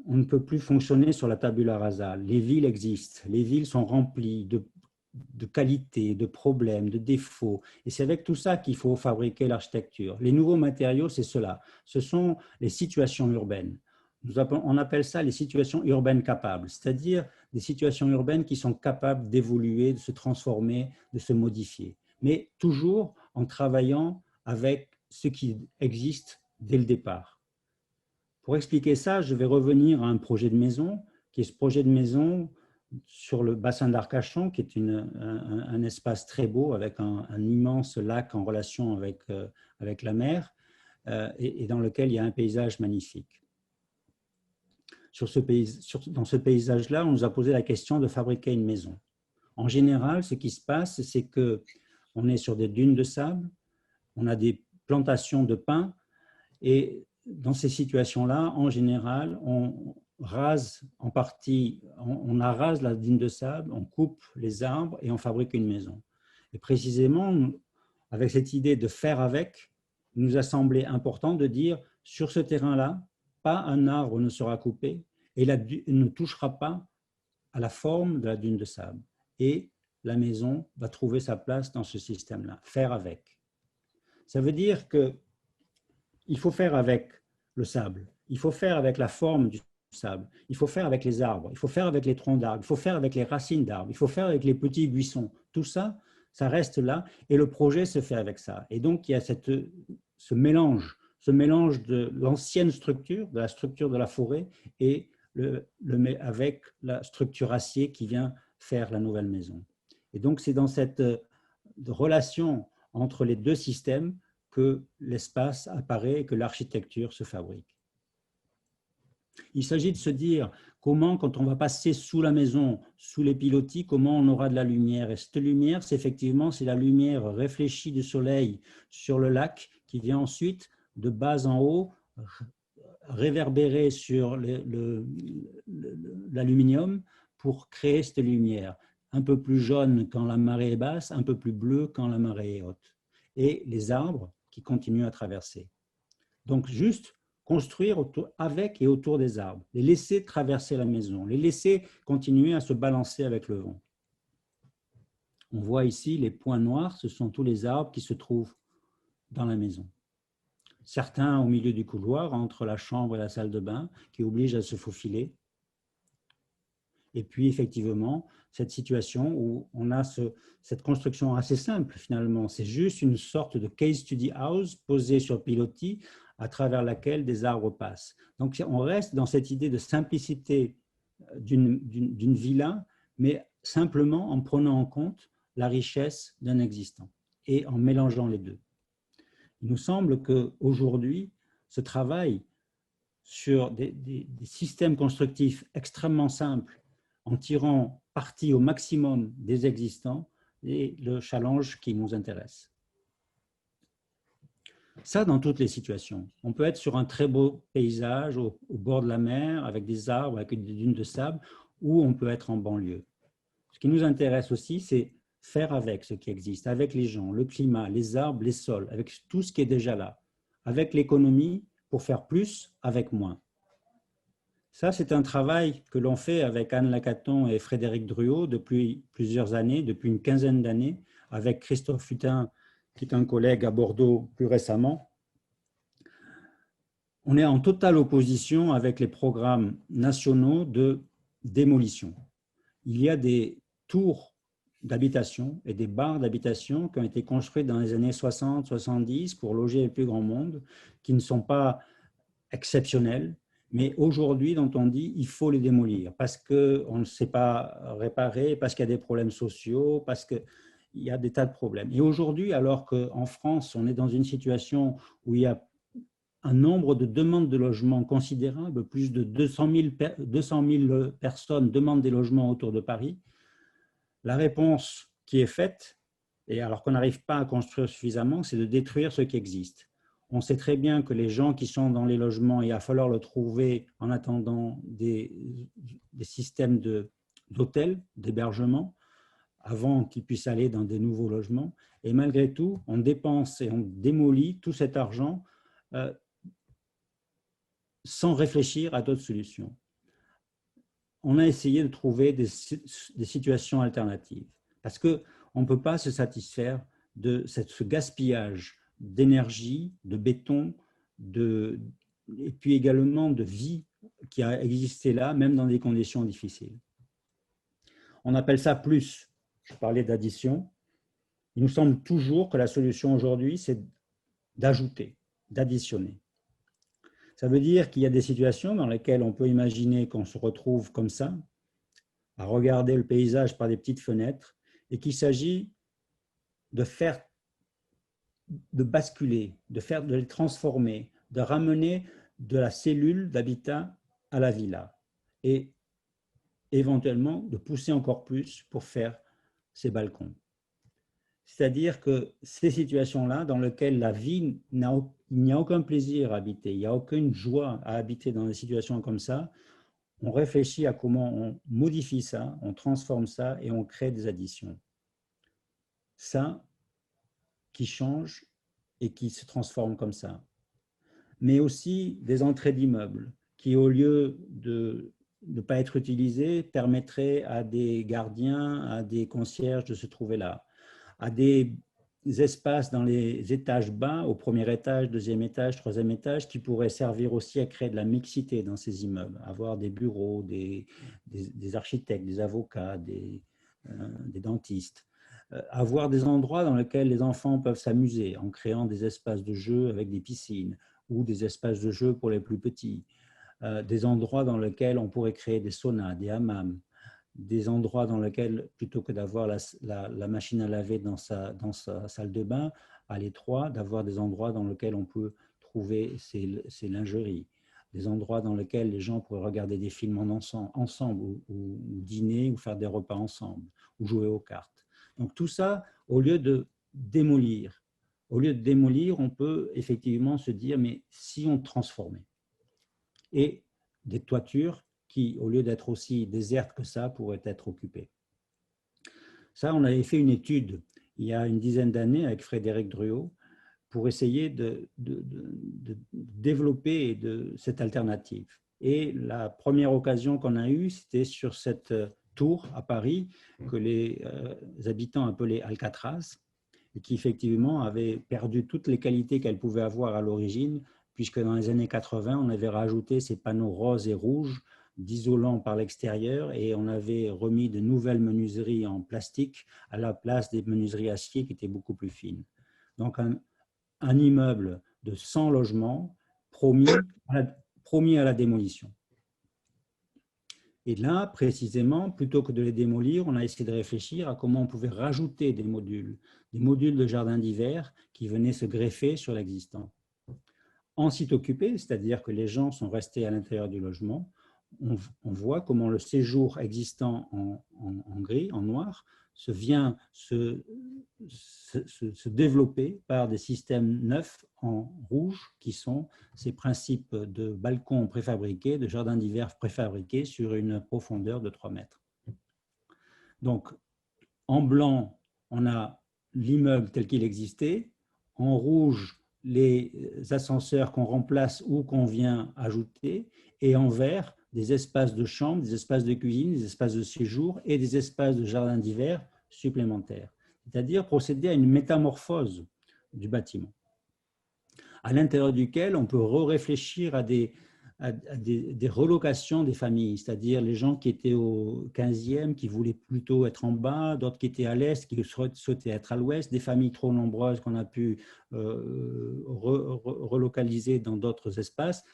on ne peut plus fonctionner sur la tabula rasa. Les villes existent, les villes sont remplies de qualités, de problèmes, de défauts. Et c'est avec tout ça qu'il faut fabriquer l'architecture. Les nouveaux matériaux, c'est cela. Ce sont les situations urbaines. On appelle ça les situations urbaines capables, c'est-à-dire des situations urbaines qui sont capables d'évoluer, de se transformer, de se modifier, mais toujours en travaillant avec ce qui existe dès le départ. Pour expliquer ça, je vais revenir à un projet de maison, qui est ce projet de maison sur le bassin d'Arcachon, qui est un espace très beau avec un immense lac en relation avec la mer et dans lequel il y a un paysage magnifique. Dans ce paysage-là, on nous a posé la question de fabriquer une maison. En général, ce qui se passe, c'est qu'on est sur des dunes de sable, on a des plantations de pins, et dans ces situations-là, en général, on rase en partie, on arrase la dune de sable, on coupe les arbres et on fabrique une maison. Et précisément, avec cette idée de faire avec, il nous a semblé important de dire, sur ce terrain-là, pas un arbre ne sera coupé et ne touchera pas à la forme de la dune de sable. Et la maison va trouver sa place dans ce système-là, faire avec. Ça veut dire qu'il faut faire avec le sable, il faut faire avec la forme du sable, il faut faire avec les arbres, il faut faire avec les troncs d'arbres, il faut faire avec les racines d'arbres, il faut faire avec les petits buissons. Tout ça, ça reste là et le projet se fait avec ça. Et donc, il y a ce mélange de l'ancienne structure, de la structure de la forêt et avec la structure acier qui vient faire la nouvelle maison. Et donc, c'est dans cette relation entre les deux systèmes que l'espace apparaît et que l'architecture se fabrique. Il s'agit de se dire comment, quand on va passer sous la maison, sous les pilotis, comment on aura de la lumière. Et cette lumière, c'est la lumière réfléchie du soleil sur le lac qui vient ensuite, de bas en haut, réverbérer sur l'aluminium pour créer cette lumière. Un peu plus jaune quand la marée est basse, un peu plus bleu quand la marée est haute. Et les arbres qui continuent à traverser. Donc, juste construire avec et autour des arbres, les laisser traverser la maison, les laisser continuer à se balancer avec le vent. On voit ici les points noirs, ce sont tous les arbres qui se trouvent dans la maison. Certains au milieu du couloir, entre la chambre et la salle de bain, qui obligent à se faufiler. Et puis, effectivement, cette situation où on a cette construction assez simple, finalement. C'est juste une sorte de case study house posée sur pilotis à travers laquelle des arbres passent. Donc, on reste dans cette idée de simplicité d'une villa, mais simplement en prenant en compte la richesse d'un existant et en mélangeant les deux. Il nous semble qu'aujourd'hui, ce travail sur des systèmes constructifs extrêmement simples, en tirant parti au maximum des existants, est le challenge qui nous intéresse. Ça, dans toutes les situations. On peut être sur un très beau paysage au bord de la mer, avec des arbres, avec des dunes de sable, ou on peut être en banlieue. Ce qui nous intéresse aussi, c'est faire avec ce qui existe, avec les gens, le climat, les arbres, les sols, avec tout ce qui est déjà là, avec l'économie pour faire plus avec moins. Ça, c'est un travail que l'on fait avec Anne Lacaton et Frédéric Druot depuis plusieurs années, depuis une quinzaine d'années, avec Christophe Hutin, qui est un collègue à Bordeaux plus récemment. On est en totale opposition avec les programmes nationaux de démolition. Il y a des tours d'habitation et des barres d'habitation qui ont été construites dans les années 60-70 pour loger le plus grand monde, qui ne sont pas exceptionnelles, mais aujourd'hui, dont on dit il faut les démolir parce qu'on ne sait pas réparer, parce qu'il y a des problèmes sociaux, parce qu'il y a des tas de problèmes. Et aujourd'hui, alors qu'en France, on est dans une situation où il y a un nombre de demandes de logement considérable, plus de 200 000 personnes demandent des logements autour de Paris, la réponse qui est faite, et alors qu'on n'arrive pas à construire suffisamment, c'est de détruire ce qui existe. On sait très bien que les gens qui sont dans les logements, il va falloir le trouver en attendant des systèmes d'hôtels, d'hébergement, avant qu'ils puissent aller dans des nouveaux logements. Et malgré tout, on dépense et on démolit tout cet argent sans réfléchir à d'autres solutions. on a essayé de trouver des situations alternatives. Parce qu'on ne peut pas se satisfaire de ce gaspillage d'énergie, de béton, et puis également de vie qui a existé là, même dans des conditions difficiles. On appelle ça plus. Je parlais d'addition. Il nous semble toujours que la solution aujourd'hui, c'est d'ajouter, d'additionner. Ça veut dire qu'il y a des situations dans lesquelles on peut imaginer qu'on se retrouve comme ça, à regarder le paysage par des petites fenêtres, et qu'il s'agit de basculer, de les transformer, de ramener de la cellule d'habitat à la villa, et éventuellement de pousser encore plus pour faire ces balcons. C'est-à-dire que ces situations-là, dans lesquelles la vie, il n'y a aucun plaisir à habiter, il n'y a aucune joie à habiter dans des situations comme ça, on réfléchit à comment on modifie ça, on transforme ça et on crée des additions. Ça qui change et qui se transforme comme ça. Mais aussi des entrées d'immeubles qui, au lieu de ne pas être utilisées, permettraient à des gardiens, à des concierges de se trouver là, à des espaces dans les étages bas, au premier étage, deuxième étage, troisième étage, qui pourraient servir aussi à créer de la mixité dans ces immeubles, avoir des bureaux, des architectes, des avocats, des dentistes, avoir des endroits dans lesquels les enfants peuvent s'amuser en créant des espaces de jeu avec des piscines ou des espaces de jeu pour les plus petits, des endroits dans lesquels on pourrait créer des saunas, des hammams, des endroits dans lesquels, plutôt que d'avoir la machine à laver dans sa salle de bain, à l'étroit, d'avoir des endroits dans lesquels on peut trouver ses lingeries, des endroits dans lesquels les gens pourraient regarder des films ensemble ou dîner ou faire des repas ensemble ou jouer aux cartes. Donc tout ça, au lieu de démolir, on peut effectivement se dire, mais si on transformait, et des toitures qui, au lieu d'être aussi désertes que ça, pourraient être occupées. Ça, on avait fait une étude il y a une dizaine d'années avec Frédéric Druot pour essayer de développer cette alternative. Et la première occasion qu'on a eue, c'était sur cette tour à Paris que les habitants appelaient Alcatraz, et qui effectivement avait perdu toutes les qualités qu'elle pouvait avoir à l'origine, puisque dans les années 80, on avait rajouté ces panneaux roses et rouges d'isolant par l'extérieur et on avait remis de nouvelles menuiseries en plastique à la place des menuiseries acier qui étaient beaucoup plus fines. Donc un immeuble de 100 logements promis à la démolition. Et là, précisément, plutôt que de les démolir, on a essayé de réfléchir à comment on pouvait rajouter des modules de jardin d'hiver qui venaient se greffer sur l'existant. En site occupé, c'est-à-dire que les gens sont restés à l'intérieur du logement, on voit comment le séjour existant en gris, en noir, vient se développer par des systèmes neufs en rouge qui sont ces principes de balcons préfabriqués, de jardins d'hiver préfabriqués sur une profondeur de 3 mètres. Donc, en blanc, on a l'immeuble tel qu'il existait, en rouge, les ascenseurs qu'on remplace ou qu'on vient ajouter, et en vert, des espaces de chambre, des espaces de cuisine, des espaces de séjour et des espaces de jardin d'hiver supplémentaires. C'est-à-dire procéder à une métamorphose du bâtiment, à l'intérieur duquel on peut réfléchir à des relocations des familles, c'est-à-dire les gens qui étaient au 15e, qui voulaient plutôt être en bas, d'autres qui étaient à l'est, qui souhaitaient être à l'ouest, des familles trop nombreuses qu'on a pu relocaliser dans d'autres espaces,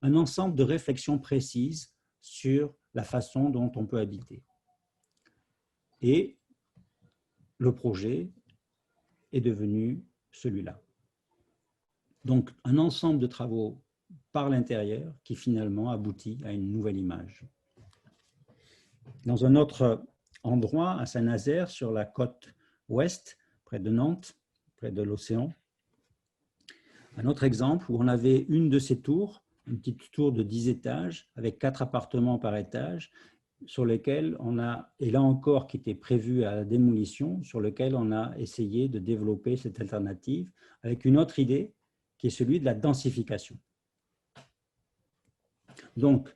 un ensemble de réflexions précises sur la façon dont on peut habiter. Et le projet est devenu celui-là. Donc, un ensemble de travaux par l'intérieur qui finalement aboutit à une nouvelle image. Dans un autre endroit, à Saint-Nazaire, sur la côte ouest, près de Nantes, près de l'océan, un autre exemple où on avait une de ces tours, une petite tour de 10 étages avec 4 appartements par étage, sur lesquels on a, et là encore qui était prévu à la démolition, sur lequel on a essayé de développer cette alternative avec une autre idée qui est celui de la densification. Donc,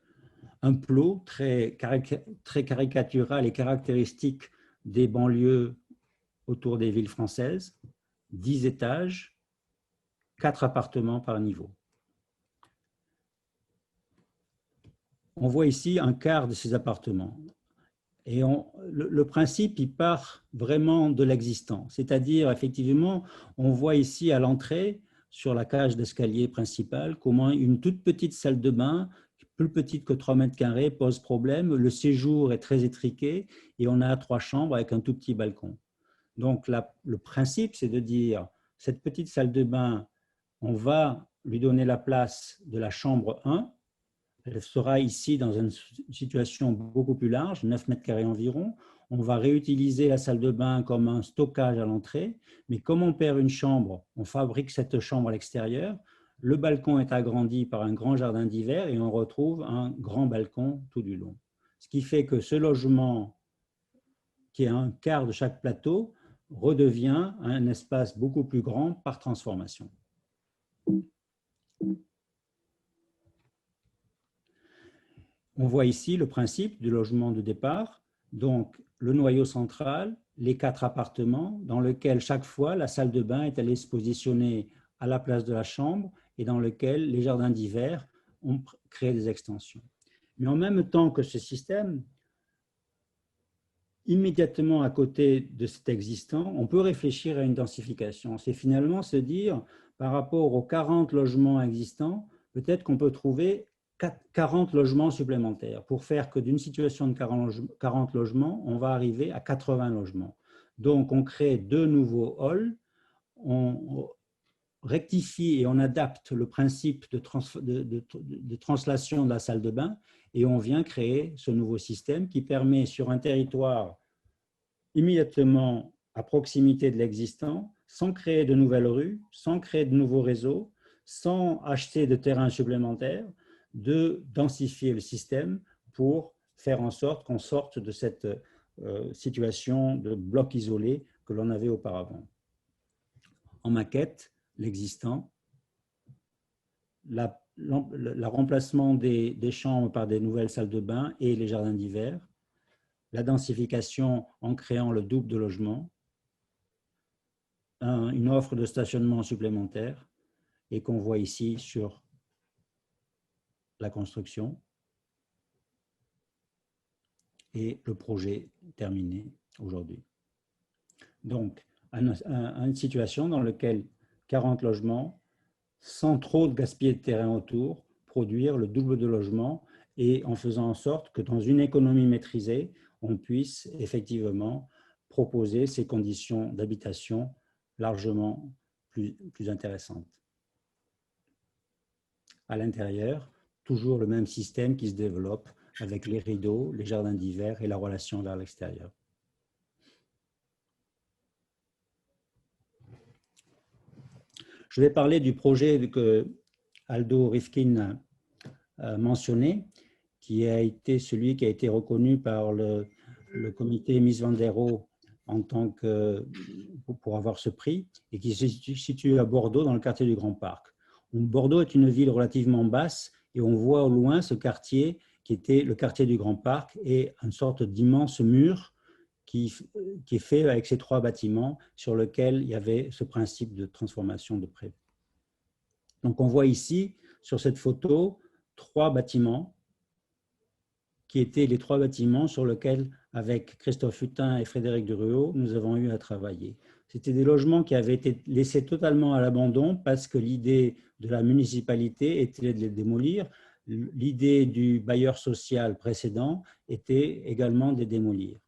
un plot très caricatural et caractéristique des banlieues autour des villes françaises, 10 étages, 4 appartements par niveau. On voit ici un quart de ces appartements. Et le principe, il part vraiment de l'existant. C'est-à-dire, effectivement, on voit ici à l'entrée, sur la cage d'escalier principale, comment une toute petite salle de bain, plus petite que 3 mètres carrés, pose problème. Le séjour est très étriqué et on a 3 chambres avec un tout petit balcon. Donc, le principe, c'est de dire, cette petite salle de bain, on va lui donner la place de la chambre 1. Elle sera ici dans une situation beaucoup plus large, 9 mètres carrés environ. On va réutiliser la salle de bain comme un stockage à l'entrée. Mais comme on perd une chambre, on fabrique cette chambre à l'extérieur. Le balcon est agrandi par un grand jardin d'hiver et on retrouve un grand balcon tout du long. Ce qui fait que ce logement, qui est un quart de chaque plateau, redevient un espace beaucoup plus grand par transformation. On voit ici le principe du logement de départ, donc le noyau central, les 4 appartements, dans lequel chaque fois la salle de bain est allée se positionner à la place de la chambre et dans lequel les jardins d'hiver ont créé des extensions. Mais en même temps que ce système, immédiatement à côté de cet existant, on peut réfléchir à une densification. C'est finalement se dire, par rapport aux 40 logements existants, peut-être qu'on peut trouver 40 logements supplémentaires pour faire que d'une situation de 40 logements, on va arriver à 80 logements. Donc, on crée 2 nouveaux halls, on rectifie et on adapte le principe de translation de la salle de bain et on vient créer ce nouveau système qui permet sur un territoire immédiatement à proximité de l'existant, sans créer de nouvelles rues, sans créer de nouveaux réseaux, sans acheter de terrains supplémentaires, de densifier le système pour faire en sorte qu'on sorte de cette situation de bloc isolé que l'on avait auparavant. En maquette, l'existant, le remplacement des chambres par des nouvelles salles de bain et les jardins d'hiver, la densification en créant le double de logements, une offre de stationnement supplémentaire et qu'on voit ici sur la construction et le projet terminé aujourd'hui. Donc, une situation dans laquelle 40 logements, sans trop de gaspiller de terrain autour, produire le double de logements et en faisant en sorte que dans une économie maîtrisée, on puisse effectivement proposer ces conditions d'habitation largement plus intéressantes. À l'intérieur, toujours le même système qui se développe avec les rideaux, les jardins d'hiver et la relation vers l'extérieur. Je vais parler du projet que Aldo Rifkin a mentionné, qui a été celui qui a été reconnu par le comité Mies van der Rohe en tant que, pour avoir ce prix, et qui se situe à Bordeaux, dans le quartier du Grand Parc. Bordeaux est une ville relativement basse, et on voit au loin ce quartier qui était le quartier du Grand Parc et une sorte d'immense mur qui est fait avec ces 3 bâtiments sur lesquels il y avait ce principe de transformation de pré. Donc on voit ici, sur cette photo, 3 bâtiments qui étaient les 3 bâtiments sur lesquels, avec Christophe Hutin et Frédéric Duruot, nous avons eu à travailler. C'était des logements qui avaient été laissés totalement à l'abandon parce que l'idée de la municipalité était de les démolir. L'idée du bailleur social précédent était également de les démolir.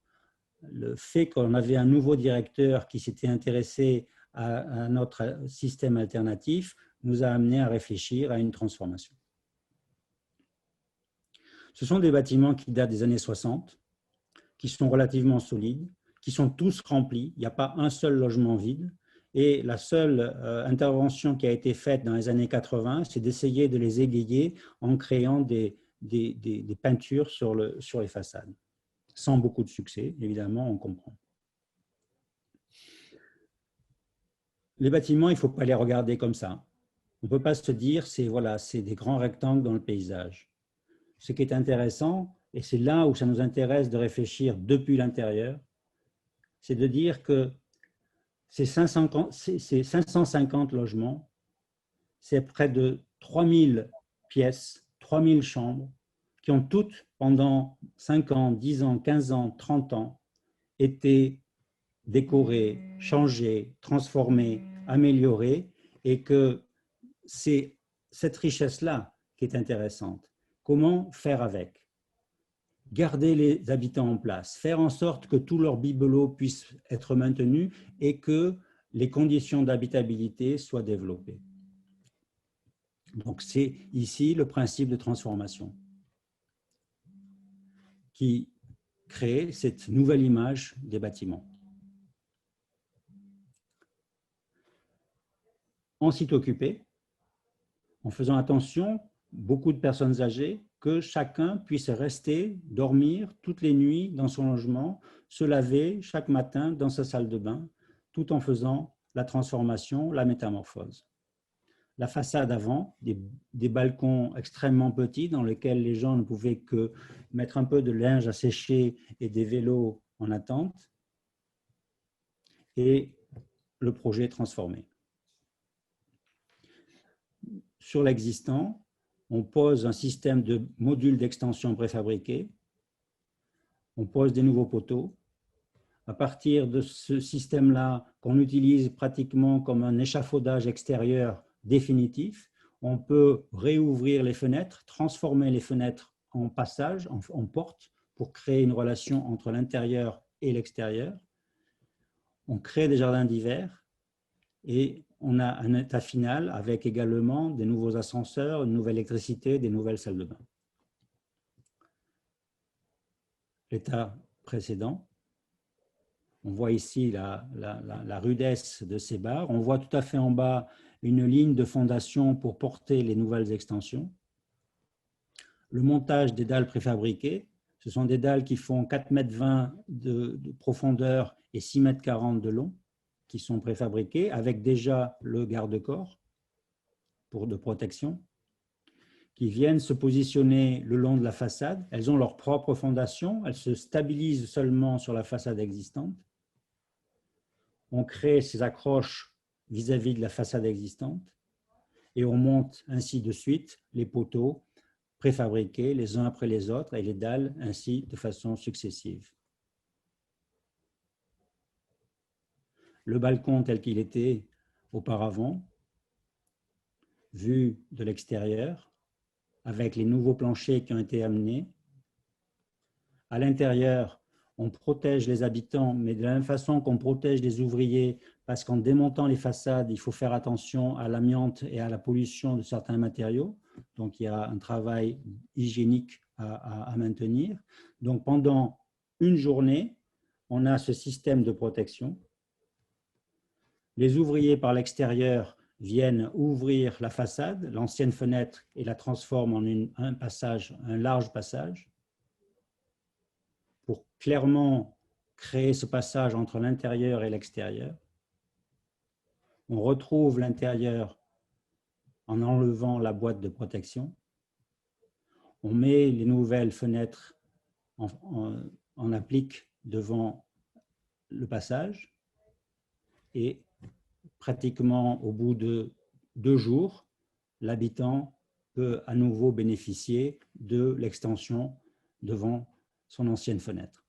Le fait qu'on avait un nouveau directeur qui s'était intéressé à notre système alternatif nous a amené à réfléchir à une transformation. Ce sont des bâtiments qui datent des années 60, qui sont relativement solides, qui sont tous remplis, il n'y a pas un seul logement vide. Et la seule intervention qui a été faite dans les années 80, c'est d'essayer de les égayer en créant des peintures sur les façades. Sans beaucoup de succès, évidemment, on comprend. Les bâtiments, il ne faut pas les regarder comme ça. On ne peut pas se dire, c'est des grands rectangles dans le paysage. ce qui est intéressant, et c'est là où ça nous intéresse de réfléchir depuis l'intérieur, c'est de dire que ces 550 logements, c'est près de 3000 pièces, 3000 chambres, qui ont toutes, pendant 5 ans, 10 ans, 15 ans, 30 ans, été décorées, changées, transformées, améliorées, et que c'est cette richesse-là qui est intéressante. Comment faire avec? Garder les habitants en place, faire en sorte que tout leur bibelot puisse être maintenu et que les conditions d'habitabilité soient développées. Donc c'est ici le principe de transformation qui crée cette nouvelle image des bâtiments. En site occupé, en faisant attention, beaucoup de personnes âgées, que chacun puisse rester, dormir toutes les nuits dans son logement, se laver chaque matin dans sa salle de bain, tout en faisant la transformation, la métamorphose. La façade avant, des balcons extrêmement petits dans lesquels les gens ne pouvaient que mettre un peu de linge à sécher et des vélos en attente, et le projet transformé. Sur l'existant, on pose un système de modules d'extension préfabriqués, on pose des nouveaux poteaux. À partir de ce système-là, qu'on utilise pratiquement comme un échafaudage extérieur définitif, on peut réouvrir les fenêtres, transformer les fenêtres en passage, en porte, pour créer une relation entre l'intérieur et l'extérieur. On crée des jardins d'hiver et on a un état final avec également des nouveaux ascenseurs, une nouvelle électricité, des nouvelles salles de bain. L'état précédent, on voit ici la rudesse de ces barres. On voit tout à fait en bas une ligne de fondation pour porter les nouvelles extensions. Le montage des dalles préfabriquées, ce sont des dalles qui font 4,20 m de profondeur et 6,40 m de long, qui sont préfabriquées avec déjà le garde-corps de protection, qui viennent se positionner le long de la façade. Elles ont leur propre fondation, elles se stabilisent seulement sur la façade existante. On crée ces accroches vis-à-vis de la façade existante et on monte ainsi de suite les poteaux préfabriqués les uns après les autres et les dalles ainsi de façon successive. Le balcon tel qu'il était auparavant, vu de l'extérieur, avec les nouveaux planchers qui ont été amenés. À l'intérieur, on protège les habitants, mais de la même façon qu'on protège les ouvriers, parce qu'en démontant les façades, il faut faire attention à l'amiante et à la pollution de certains matériaux. Donc, il y a un travail hygiénique à maintenir. Donc, pendant une journée, on a ce système de protection. Les ouvriers par l'extérieur viennent ouvrir la façade, l'ancienne fenêtre, et la transforment en un large passage, pour clairement créer ce passage entre l'intérieur et l'extérieur. On retrouve l'intérieur en enlevant la boîte de protection. On met les nouvelles fenêtres en applique devant le passage et pratiquement au bout de 2 jours, l'habitant peut à nouveau bénéficier de l'extension devant son ancienne fenêtre.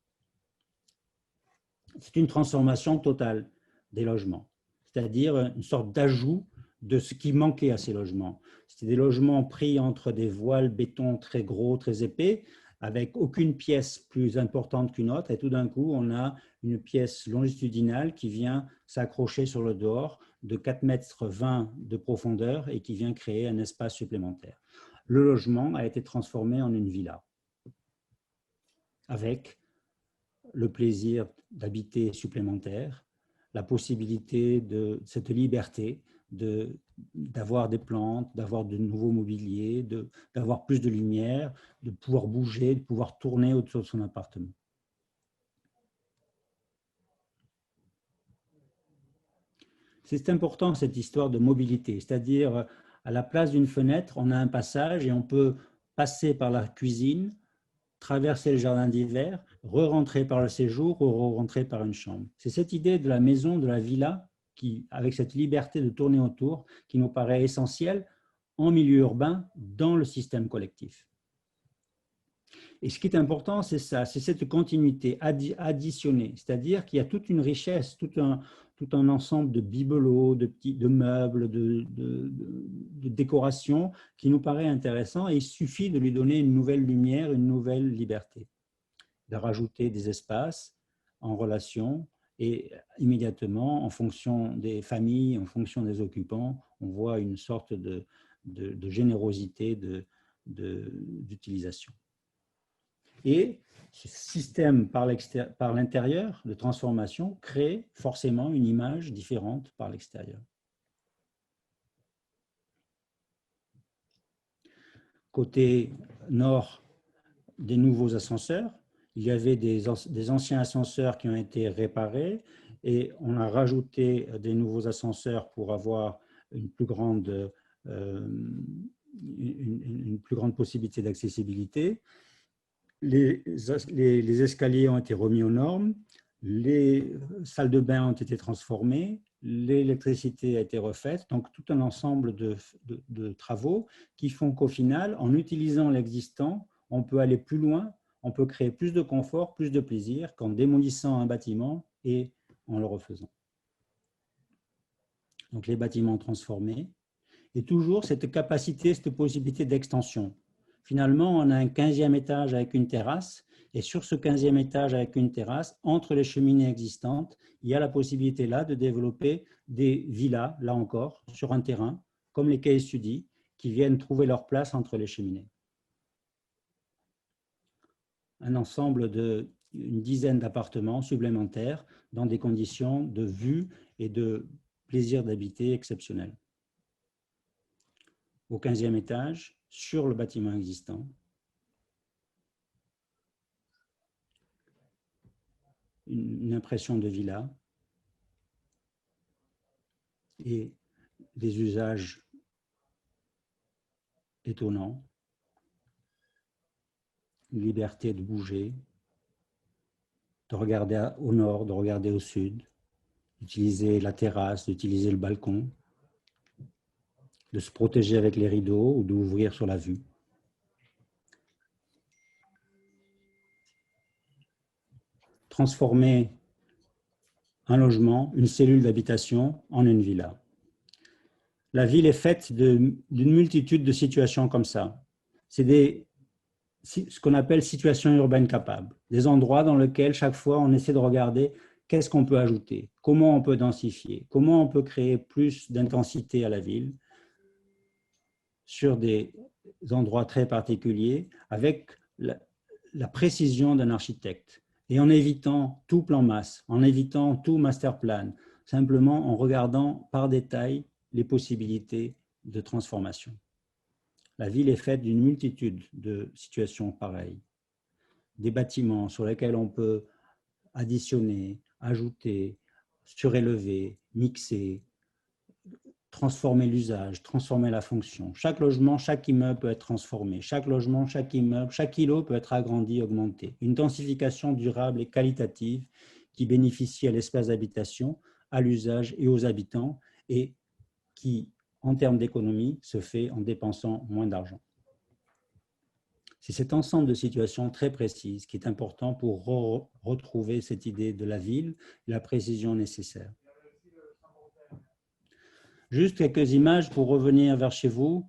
C'est une transformation totale des logements, c'est-à-dire une sorte d'ajout de ce qui manquait à ces logements. C'était des logements pris entre des voiles béton très gros, très épais, avec aucune pièce plus importante qu'une autre, et tout d'un coup, on a une pièce longitudinale qui vient s'accrocher sur le dehors de 4,20 m de profondeur et qui vient créer un espace supplémentaire. Le logement a été transformé en une villa, avec le plaisir d'habiter supplémentaire, la possibilité de cette liberté d'avoir des plantes, d'avoir de nouveaux mobiliers, d'avoir plus de lumière, de pouvoir bouger, de pouvoir tourner autour de son appartement. C'est important cette histoire de mobilité, c'est-à-dire à la place d'une fenêtre, on a un passage et on peut passer par la cuisine, traverser le jardin d'hiver, re-rentrer par le séjour ou re-rentrer par une chambre. C'est cette idée de la maison, de la villa, qui, avec cette liberté de tourner autour, qui nous paraît essentielle en milieu urbain, dans le système collectif. Et ce qui est important, c'est ça, c'est cette continuité additionnée, c'est-à-dire qu'il y a toute une richesse, tout un ensemble de bibelots, de meubles, de décorations qui nous paraît intéressant, et il suffit de lui donner une nouvelle lumière, une nouvelle liberté, de rajouter des espaces en relation, et immédiatement, en fonction des familles, en fonction des occupants, on voit une sorte de générosité d'utilisation. Et ce système par l'intérieur de transformation crée forcément une image différente par l'extérieur. Côté nord, des nouveaux ascenseurs. Il y avait des anciens ascenseurs qui ont été réparés et on a rajouté des nouveaux ascenseurs pour avoir une plus grande possibilité d'accessibilité. Les escaliers ont été remis aux normes, les salles de bain ont été transformées, l'électricité a été refaite, donc tout un ensemble de travaux qui font qu'au final, en utilisant l'existant, on peut aller plus loin, on peut créer plus de confort, plus de plaisir qu'en démolissant un bâtiment et en le refaisant. Donc les bâtiments transformés, et toujours cette capacité, cette possibilité d'extension. Finalement, on a un 15e étage avec une terrasse, et sur ce 15e étage avec une terrasse, entre les cheminées existantes, il y a la possibilité là de développer des villas, là encore, sur un terrain, comme les case studies, qui viennent trouver leur place entre les cheminées. Un ensemble d'une dizaine d'appartements supplémentaires dans des conditions de vue et de plaisir d'habiter exceptionnels. Au 15e étage, sur le bâtiment existant. Une impression de villa et des usages étonnants, une liberté de bouger, de regarder au nord, de regarder au sud, d'utiliser la terrasse, d'utiliser le balcon, de se protéger avec les rideaux ou d'ouvrir sur la vue. Transformer un logement, une cellule d'habitation en une villa. La ville est faite d'une multitude de situations comme ça. C'est ce qu'on appelle situations urbaines capables, des endroits dans lesquels chaque fois on essaie de regarder qu'est-ce qu'on peut ajouter, comment on peut densifier, comment on peut créer plus d'intensité à la ville sur des endroits très particuliers avec la précision d'un architecte et en évitant tout plan masse, en évitant tout master plan, simplement en regardant par détail les possibilités de transformation. La ville est faite d'une multitude de situations pareilles. Des bâtiments sur lesquels on peut additionner, ajouter, surélever, mixer, transformer l'usage, transformer la fonction. Chaque logement, chaque immeuble peut être transformé. Chaque logement, chaque immeuble, chaque îlot peut être agrandi, augmenté. Une densification durable et qualitative qui bénéficie à l'espace d'habitation, à l'usage et aux habitants et qui, en termes d'économie, se fait en dépensant moins d'argent. C'est cet ensemble de situations très précises qui est important pour retrouver cette idée de la ville et la précision nécessaire. Juste quelques images pour revenir vers chez vous.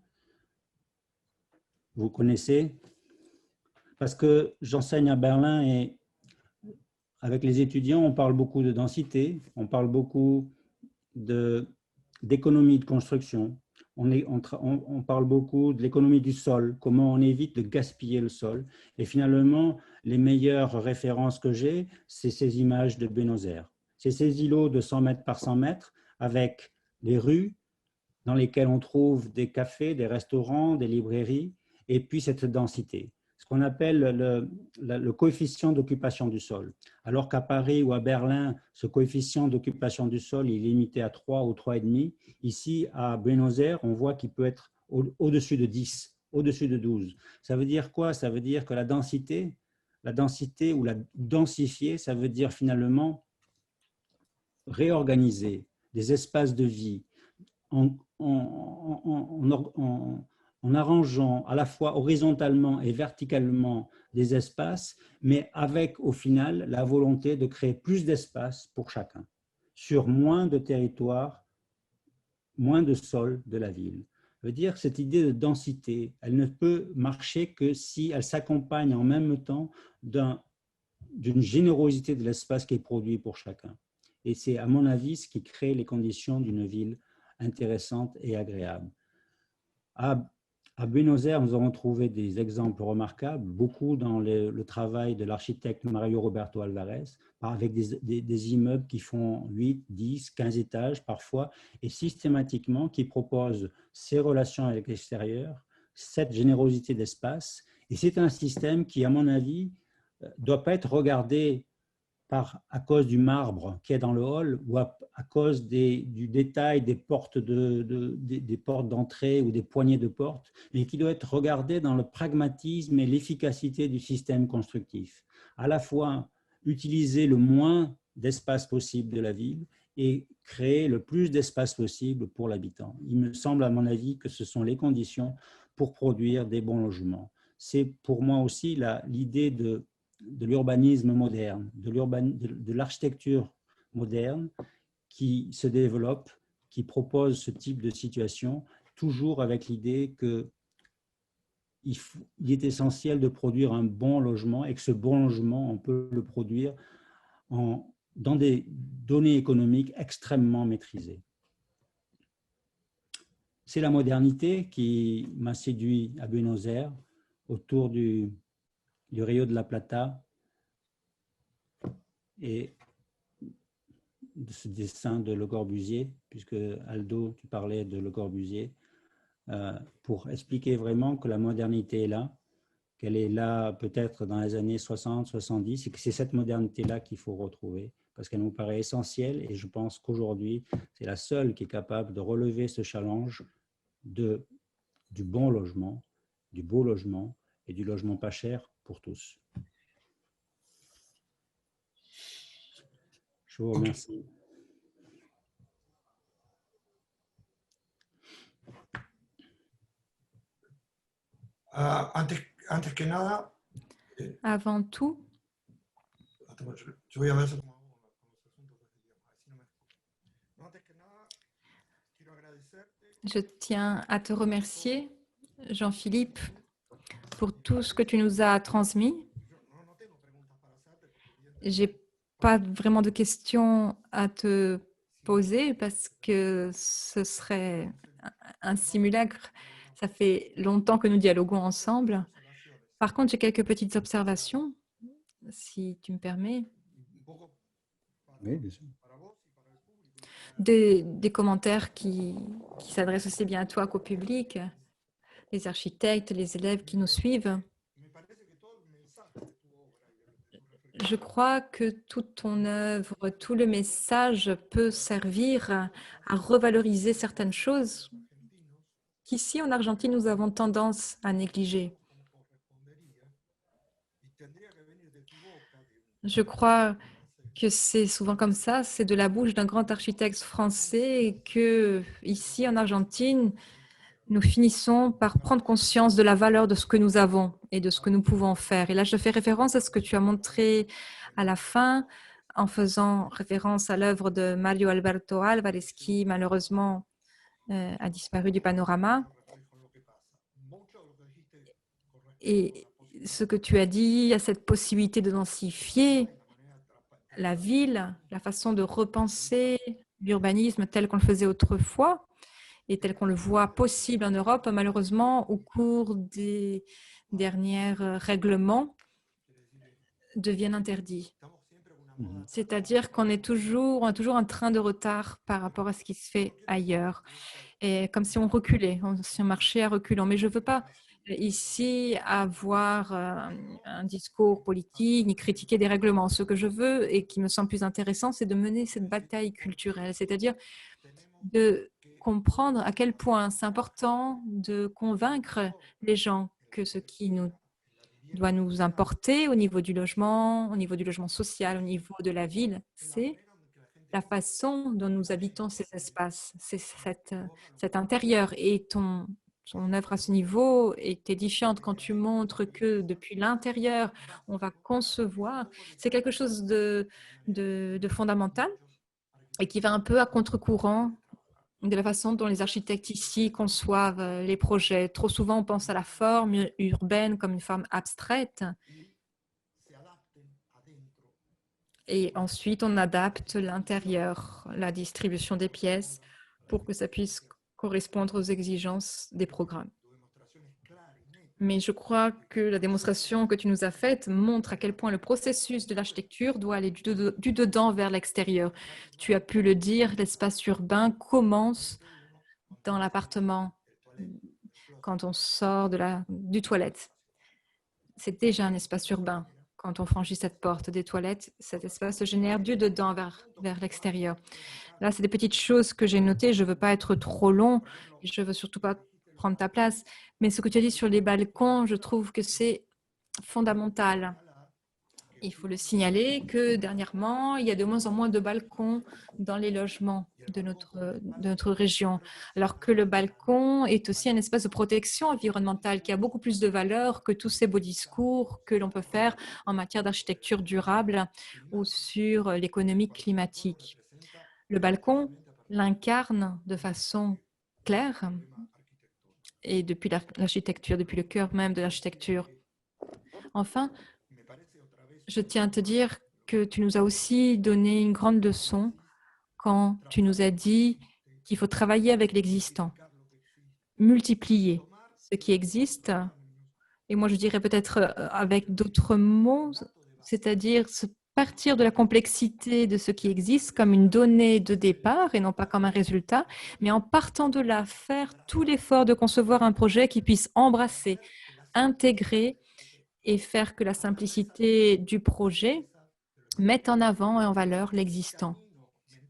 Vous connaissez, parce que j'enseigne à Berlin et avec les étudiants, on parle beaucoup de densité, on parle beaucoup d'économie de construction, on parle beaucoup de l'économie du sol, comment on évite de gaspiller le sol. Et finalement, les meilleures références que j'ai, c'est ces images de Buenos Aires. C'est ces îlots de 100 mètres par 100 mètres avec des rues dans lesquelles on trouve des cafés, des restaurants, des librairies, et puis cette densité, ce qu'on appelle le coefficient d'occupation du sol. Alors qu'à Paris ou à Berlin, ce coefficient d'occupation du sol est limité à 3 ou 3,5, ici à Buenos Aires, on voit qu'il peut être au-dessus de 10. au-dessus de 12. Ça veut dire quoi? Ça veut dire que la densité ou la densifier, ça veut dire finalement réorganiser des espaces de vie en, en arrangeant à la fois horizontalement et verticalement des espaces, mais avec au final la volonté de créer plus d'espace pour chacun, sur moins de territoire, moins de sol de la ville. Ça veut dire que cette idée de densité, elle ne peut marcher que si elle s'accompagne en même temps d'une générosité de l'espace qui est produit pour chacun. Et c'est, à mon avis, ce qui crée les conditions d'une ville intéressante et agréable. À Buenos Aires, nous avons trouvé des exemples remarquables, beaucoup dans le travail de l'architecte Mario Roberto Alvarez, avec des immeubles qui font 8, 10, 15 étages parfois, et systématiquement qui proposent ces relations avec l'extérieur, cette générosité d'espace. Et c'est un système qui, à mon avis, ne doit pas être regardé à cause du marbre qui est dans le hall ou à cause du détail des portes des portes d'entrée ou des poignées de porte, mais qui doit être regardé dans le pragmatisme et l'efficacité du système constructif. À la fois utiliser le moins d'espace possible de la ville et créer le plus d'espace possible pour l'habitant. Il me semble, à mon avis, que ce sont les conditions pour produire des bons logements. C'est pour moi aussi l'idée de l'urbanisme moderne, de l'architecture moderne qui se développe, qui propose ce type de situation, toujours avec l'idée qu'il est essentiel de produire un bon logement et que ce bon logement, on peut le produire dans des données économiques extrêmement maîtrisées. C'est la modernité qui m'a séduit à Buenos Aires, autour du Rio de la Plata, et de ce dessin de Le Corbusier, puisque Aldo, tu parlais de Le Corbusier, pour expliquer vraiment que la modernité est là, qu'elle est là peut-être dans les années 60, 70, et que c'est cette modernité-là qu'il faut retrouver, parce qu'elle nous paraît essentielle, et je pense qu'aujourd'hui, c'est la seule qui est capable de relever ce challenge du bon logement, du beau logement, et du logement pas cher pour tous. Je vous remercie. Antes que nada, Avant tout, yo voy a ver eso como los asuntos de este idioma, así no me explico. No, antes que nada, quiero agradecerte. je tiens à te remercier, Jean-Philippe, pour tout ce que tu nous as transmis. No tengo preguntas para hacerte porque J'ai pas vraiment de questions à te poser parce que ce serait un simulacre. Ça fait longtemps que nous dialoguons ensemble. Par contre, j'ai quelques petites observations, si tu me permets. Oui, bien sûr. Des commentaires qui s'adressent aussi bien à toi qu'au public, les architectes, les élèves qui nous suivent. Je crois que toute ton œuvre, tout le message peut servir à revaloriser certaines choses qu'ici en Argentine, nous avons tendance à négliger. Je crois que c'est souvent comme ça, c'est de la bouche d'un grand architecte français que ici en Argentine, nous finissons par prendre conscience de la valeur de ce que nous avons et de ce que nous pouvons faire. Et là, je fais référence à ce que tu as montré à la fin, en faisant référence à l'œuvre de Mario Alberto Álvarez, qui malheureusement a disparu du panorama. Et ce que tu as dit, à cette possibilité de densifier la ville, la façon de repenser l'urbanisme tel qu'on le faisait autrefois, et tel qu'on le voit possible en Europe, malheureusement, au cours des derniers règlements, deviennent interdits. C'est-à-dire qu'on est toujours un train de retard par rapport à ce qui se fait ailleurs. Et comme si on reculait, si on marchait à reculons. Mais je ne veux pas ici avoir un discours politique ni critiquer des règlements. Ce que je veux et qui me semble plus intéressant, c'est de mener cette bataille culturelle, c'est-à-dire de comprendre à quel point c'est important de convaincre les gens que ce qui doit nous importer au niveau du logement social, au niveau de la ville, c'est la façon dont nous habitons ces espaces, c'est cet intérieur. Et ton œuvre à ce niveau est édifiante quand tu montres que depuis l'intérieur, on va concevoir. C'est quelque chose de fondamental et qui va un peu à contre-courant de la façon dont les architectes ici conçoivent les projets. Trop souvent, on pense à la forme urbaine comme une forme abstraite. Et ensuite, on adapte l'intérieur, la distribution des pièces pour que ça puisse correspondre aux exigences des programmes. Mais je crois que la démonstration que tu nous as faite montre à quel point le processus de l'architecture doit aller du dedans vers l'extérieur. Tu as pu le dire, l'espace urbain commence dans l'appartement quand on sort du toilette. C'est déjà un espace urbain. Quand on franchit cette porte des toilettes, cet espace se génère du dedans vers l'extérieur. Là, c'est des petites choses que j'ai notées. Je ne veux pas être trop long. Je ne veux surtout pas prendre ta place. Mais ce que tu as dit sur les balcons, je trouve que c'est fondamental. Il faut le signaler que dernièrement, il y a de moins en moins de balcons dans les logements de notre région, alors que le balcon est aussi un espace de protection environnementale qui a beaucoup plus de valeur que tous ces beaux discours que l'on peut faire en matière d'architecture durable ou sur l'économie climatique. Le balcon l'incarne de façon claire et depuis l'architecture, depuis le cœur même de l'architecture. Enfin, je tiens à te dire que tu nous as aussi donné une grande leçon quand tu nous as dit qu'il faut travailler avec l'existant, multiplier ce qui existe, et moi je dirais peut-être avec d'autres mots, c'est-à-dire partir de la complexité de ce qui existe comme une donnée de départ et non pas comme un résultat, mais en partant de là, faire tout l'effort de concevoir un projet qui puisse embrasser, intégrer et faire que la simplicité du projet mette en avant et en valeur l'existant.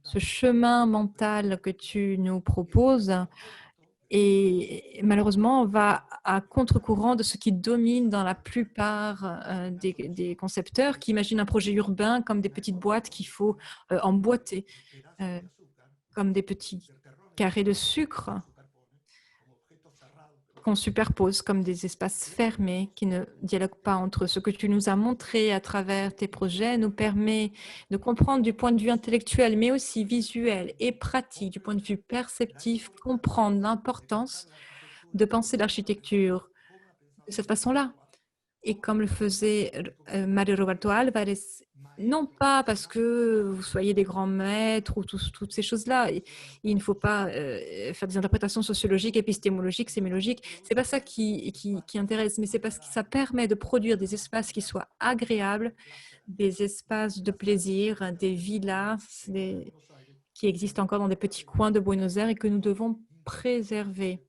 Ce chemin mental que tu nous proposes et malheureusement va à contre-courant de ce qui domine dans la plupart des concepteurs qui imaginent un projet urbain comme des petites boîtes qu'il faut emboîter, comme des petits carrés de sucre qu'on superpose comme des espaces fermés qui ne dialoguent pas entre eux. Ce que tu nous as montré à travers tes projets nous permet de comprendre du point de vue intellectuel, mais aussi visuel et pratique, du point de vue perceptif, comprendre l'importance de penser l'architecture de cette façon-là. Et comme le faisait Mario Roberto Alvarez, non pas parce que vous soyez des grands maîtres ou toutes ces choses-là. Il ne faut pas faire des interprétations sociologiques, épistémologiques, sémiologiques. C'est pas ça qui intéresse, mais c'est parce que ça permet de produire des espaces qui soient agréables, des espaces de plaisir, des villas qui existent encore dans des petits coins de Buenos Aires et que nous devons préserver.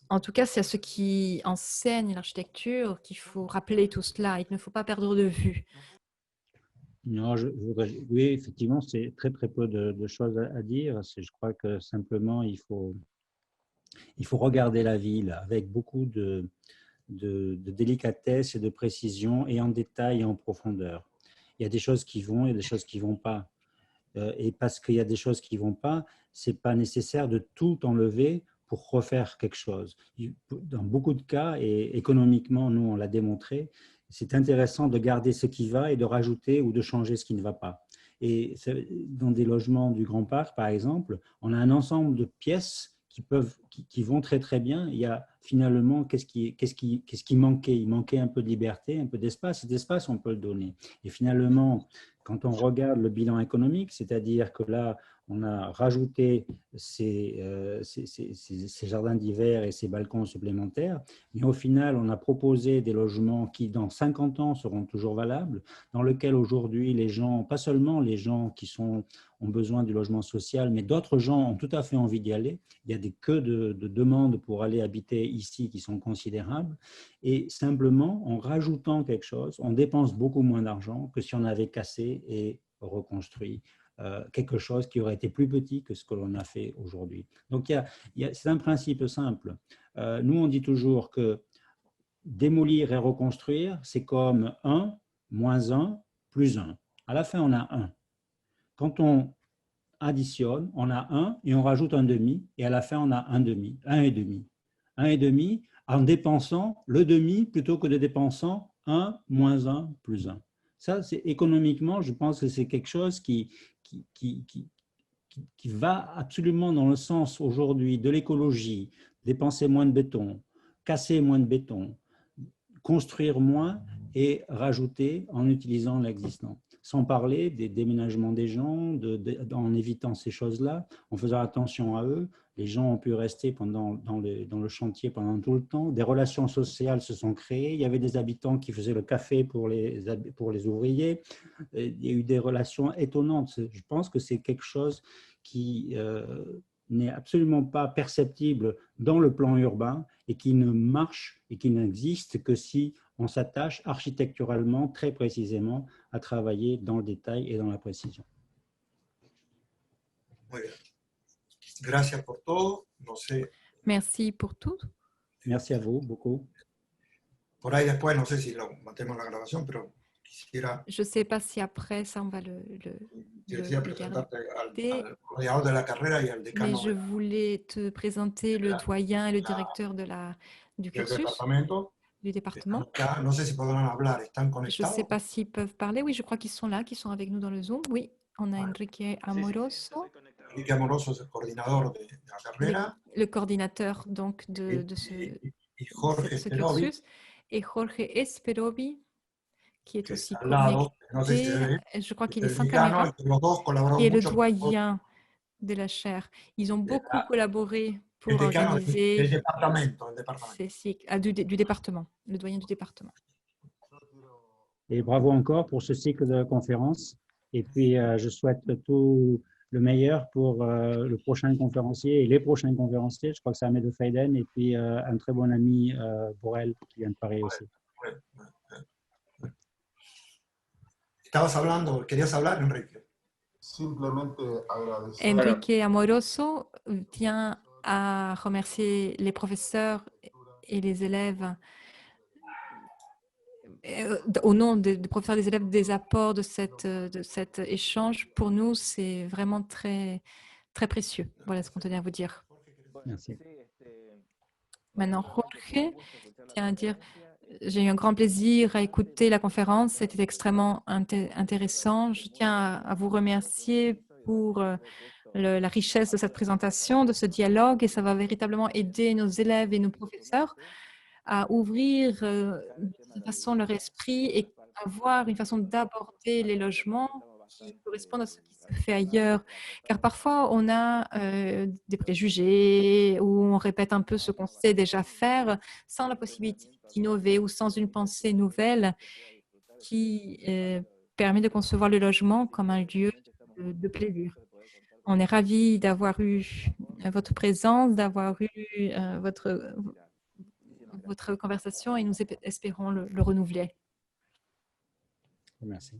En tout cas, c'est à ceux qui enseignent l'architecture qu'il faut rappeler tout cela. Il ne faut pas perdre de vue. Non, oui, effectivement, c'est très peu de choses à dire. Je crois que simplement, il faut regarder la ville avec beaucoup de délicatesse et de précision et en détail et en profondeur. Il y a des choses qui vont et des choses qui ne vont pas. Et parce qu'il y a des choses qui ne vont pas, ce n'est pas nécessaire de tout enlever pour refaire quelque chose. Dans beaucoup de cas, et économiquement, nous, on l'a démontré, c'est intéressant de garder ce qui va et de rajouter ou de changer ce qui ne va pas. Et dans des logements du Grand Parc, par exemple, on a un ensemble de pièces qui vont très bien. Il y a finalement, qu'est-ce qui manquait? Il manquait un peu de liberté, un peu d'espace. Cet espace, on peut le donner. Et finalement, quand on regarde le bilan économique, c'est-à-dire que là, on a rajouté ces jardins d'hiver et ces balcons supplémentaires, mais au final, on a proposé des logements qui, dans 50 ans, seront toujours valables, dans lesquels aujourd'hui, les gens, pas seulement les gens qui ont besoin du logement social, mais d'autres gens ont tout à fait envie d'y aller. Il y a des queues de demandes pour aller habiter ici qui sont considérables. Et simplement, en rajoutant quelque chose, on dépense beaucoup moins d'argent que si on avait cassé et reconstruit quelque chose qui aurait été plus petit que ce que l'on a fait aujourd'hui. Donc, c'est un principe simple. Nous, on dit toujours que démolir et reconstruire, c'est comme 1 moins 1 plus 1. À la fin, on a 1. Quand on additionne, on a 1 et on rajoute un demi, et à la fin, on a un demi, 1 et demi. 1 et demi en dépensant le demi plutôt que de dépensant 1 moins 1 plus 1. Ça, c'est économiquement, je pense que c'est quelque chose qui va absolument dans le sens aujourd'hui de l'écologie, dépenser moins de béton, casser moins de béton, construire moins et rajouter en utilisant l'existant. Sans parler des déménagements des gens, en évitant ces choses-là, en faisant attention à eux. Les gens ont pu rester dans le chantier pendant tout le temps. Des relations sociales se sont créées. Il y avait des habitants qui faisaient le café pour les ouvriers. Il y a eu des relations étonnantes. Je pense que c'est quelque chose qui n'est absolument pas perceptible dans le plan urbain et qui ne marche et qui n'existe que si on s'attache architecturalement, très précisément, à travailler dans le détail et dans la précision. Muy bien. Gracias por todo. No sé. Merci pour tout. Merci à vous beaucoup. Por ahí después, no sé si lo matemos la grabación, pero quisiera Je ne sais pas si après ça, on va le presentarte al garder. coordinador de la carrera y al Mais decano je voulais te présenter le doyen et le directeur du del cursus, departamento. du département. Acá, no sé si podrán hablar, ¿están Je ne conectados? sais pas s'ils peuvent parler. Oui, je crois qu'ils sont là, qu'ils sont avec nous dans le Zoom. Oui, on a Enrique Amoroso, Enrique Amoroso es el coordinador de la carrera. le coordinateur donc de Y Jorge ce Sperovi, cursus, et Jorge Esperovi, qui est que aussi está al lado, no sé si se connecté. ve, Je crois qu'il es est el sans decano, caméra, y los dos colaboraron qui est le mucho. doyen de la chaire. Ils ont beaucoup collaboré El pour decano del organiser departamento, ces cycles, du département, le doyen du département. Et bravo encore pour ce cycle de conférences. Et puis, je souhaite tout le meilleur pour le prochain conférencier et les prochains conférenciers. Je crois que c'est Ahmed Fayden et puis un très bon ami, Borel, qui vient de Paris aussi. Querías hablar, Enrique. Simplemente agradecer. Enrique Amoroso tient à remercier les professeurs et les élèves au nom des professeurs et des élèves des apports de cet échange. Pour nous, c'est vraiment très, très précieux. Voilà ce qu'on tenait à vous dire. Merci. Maintenant, Jorge tient à dire, j'ai eu un grand plaisir à écouter la conférence, c'était extrêmement intéressant. Je tiens à vous remercier pour la richesse de cette présentation, de ce dialogue, et ça va véritablement aider nos élèves et nos professeurs à ouvrir de toute façon leur esprit et avoir une façon d'aborder les logements qui correspondent à ce qui se fait ailleurs. Car parfois, on a des préjugés ou on répète un peu ce qu'on sait déjà faire sans la possibilité d'innover ou sans une pensée nouvelle qui permet de concevoir le logement comme un lieu de plaisir. On est ravis d'avoir eu votre présence, d'avoir eu votre conversation et nous espérons le renouveler. Merci.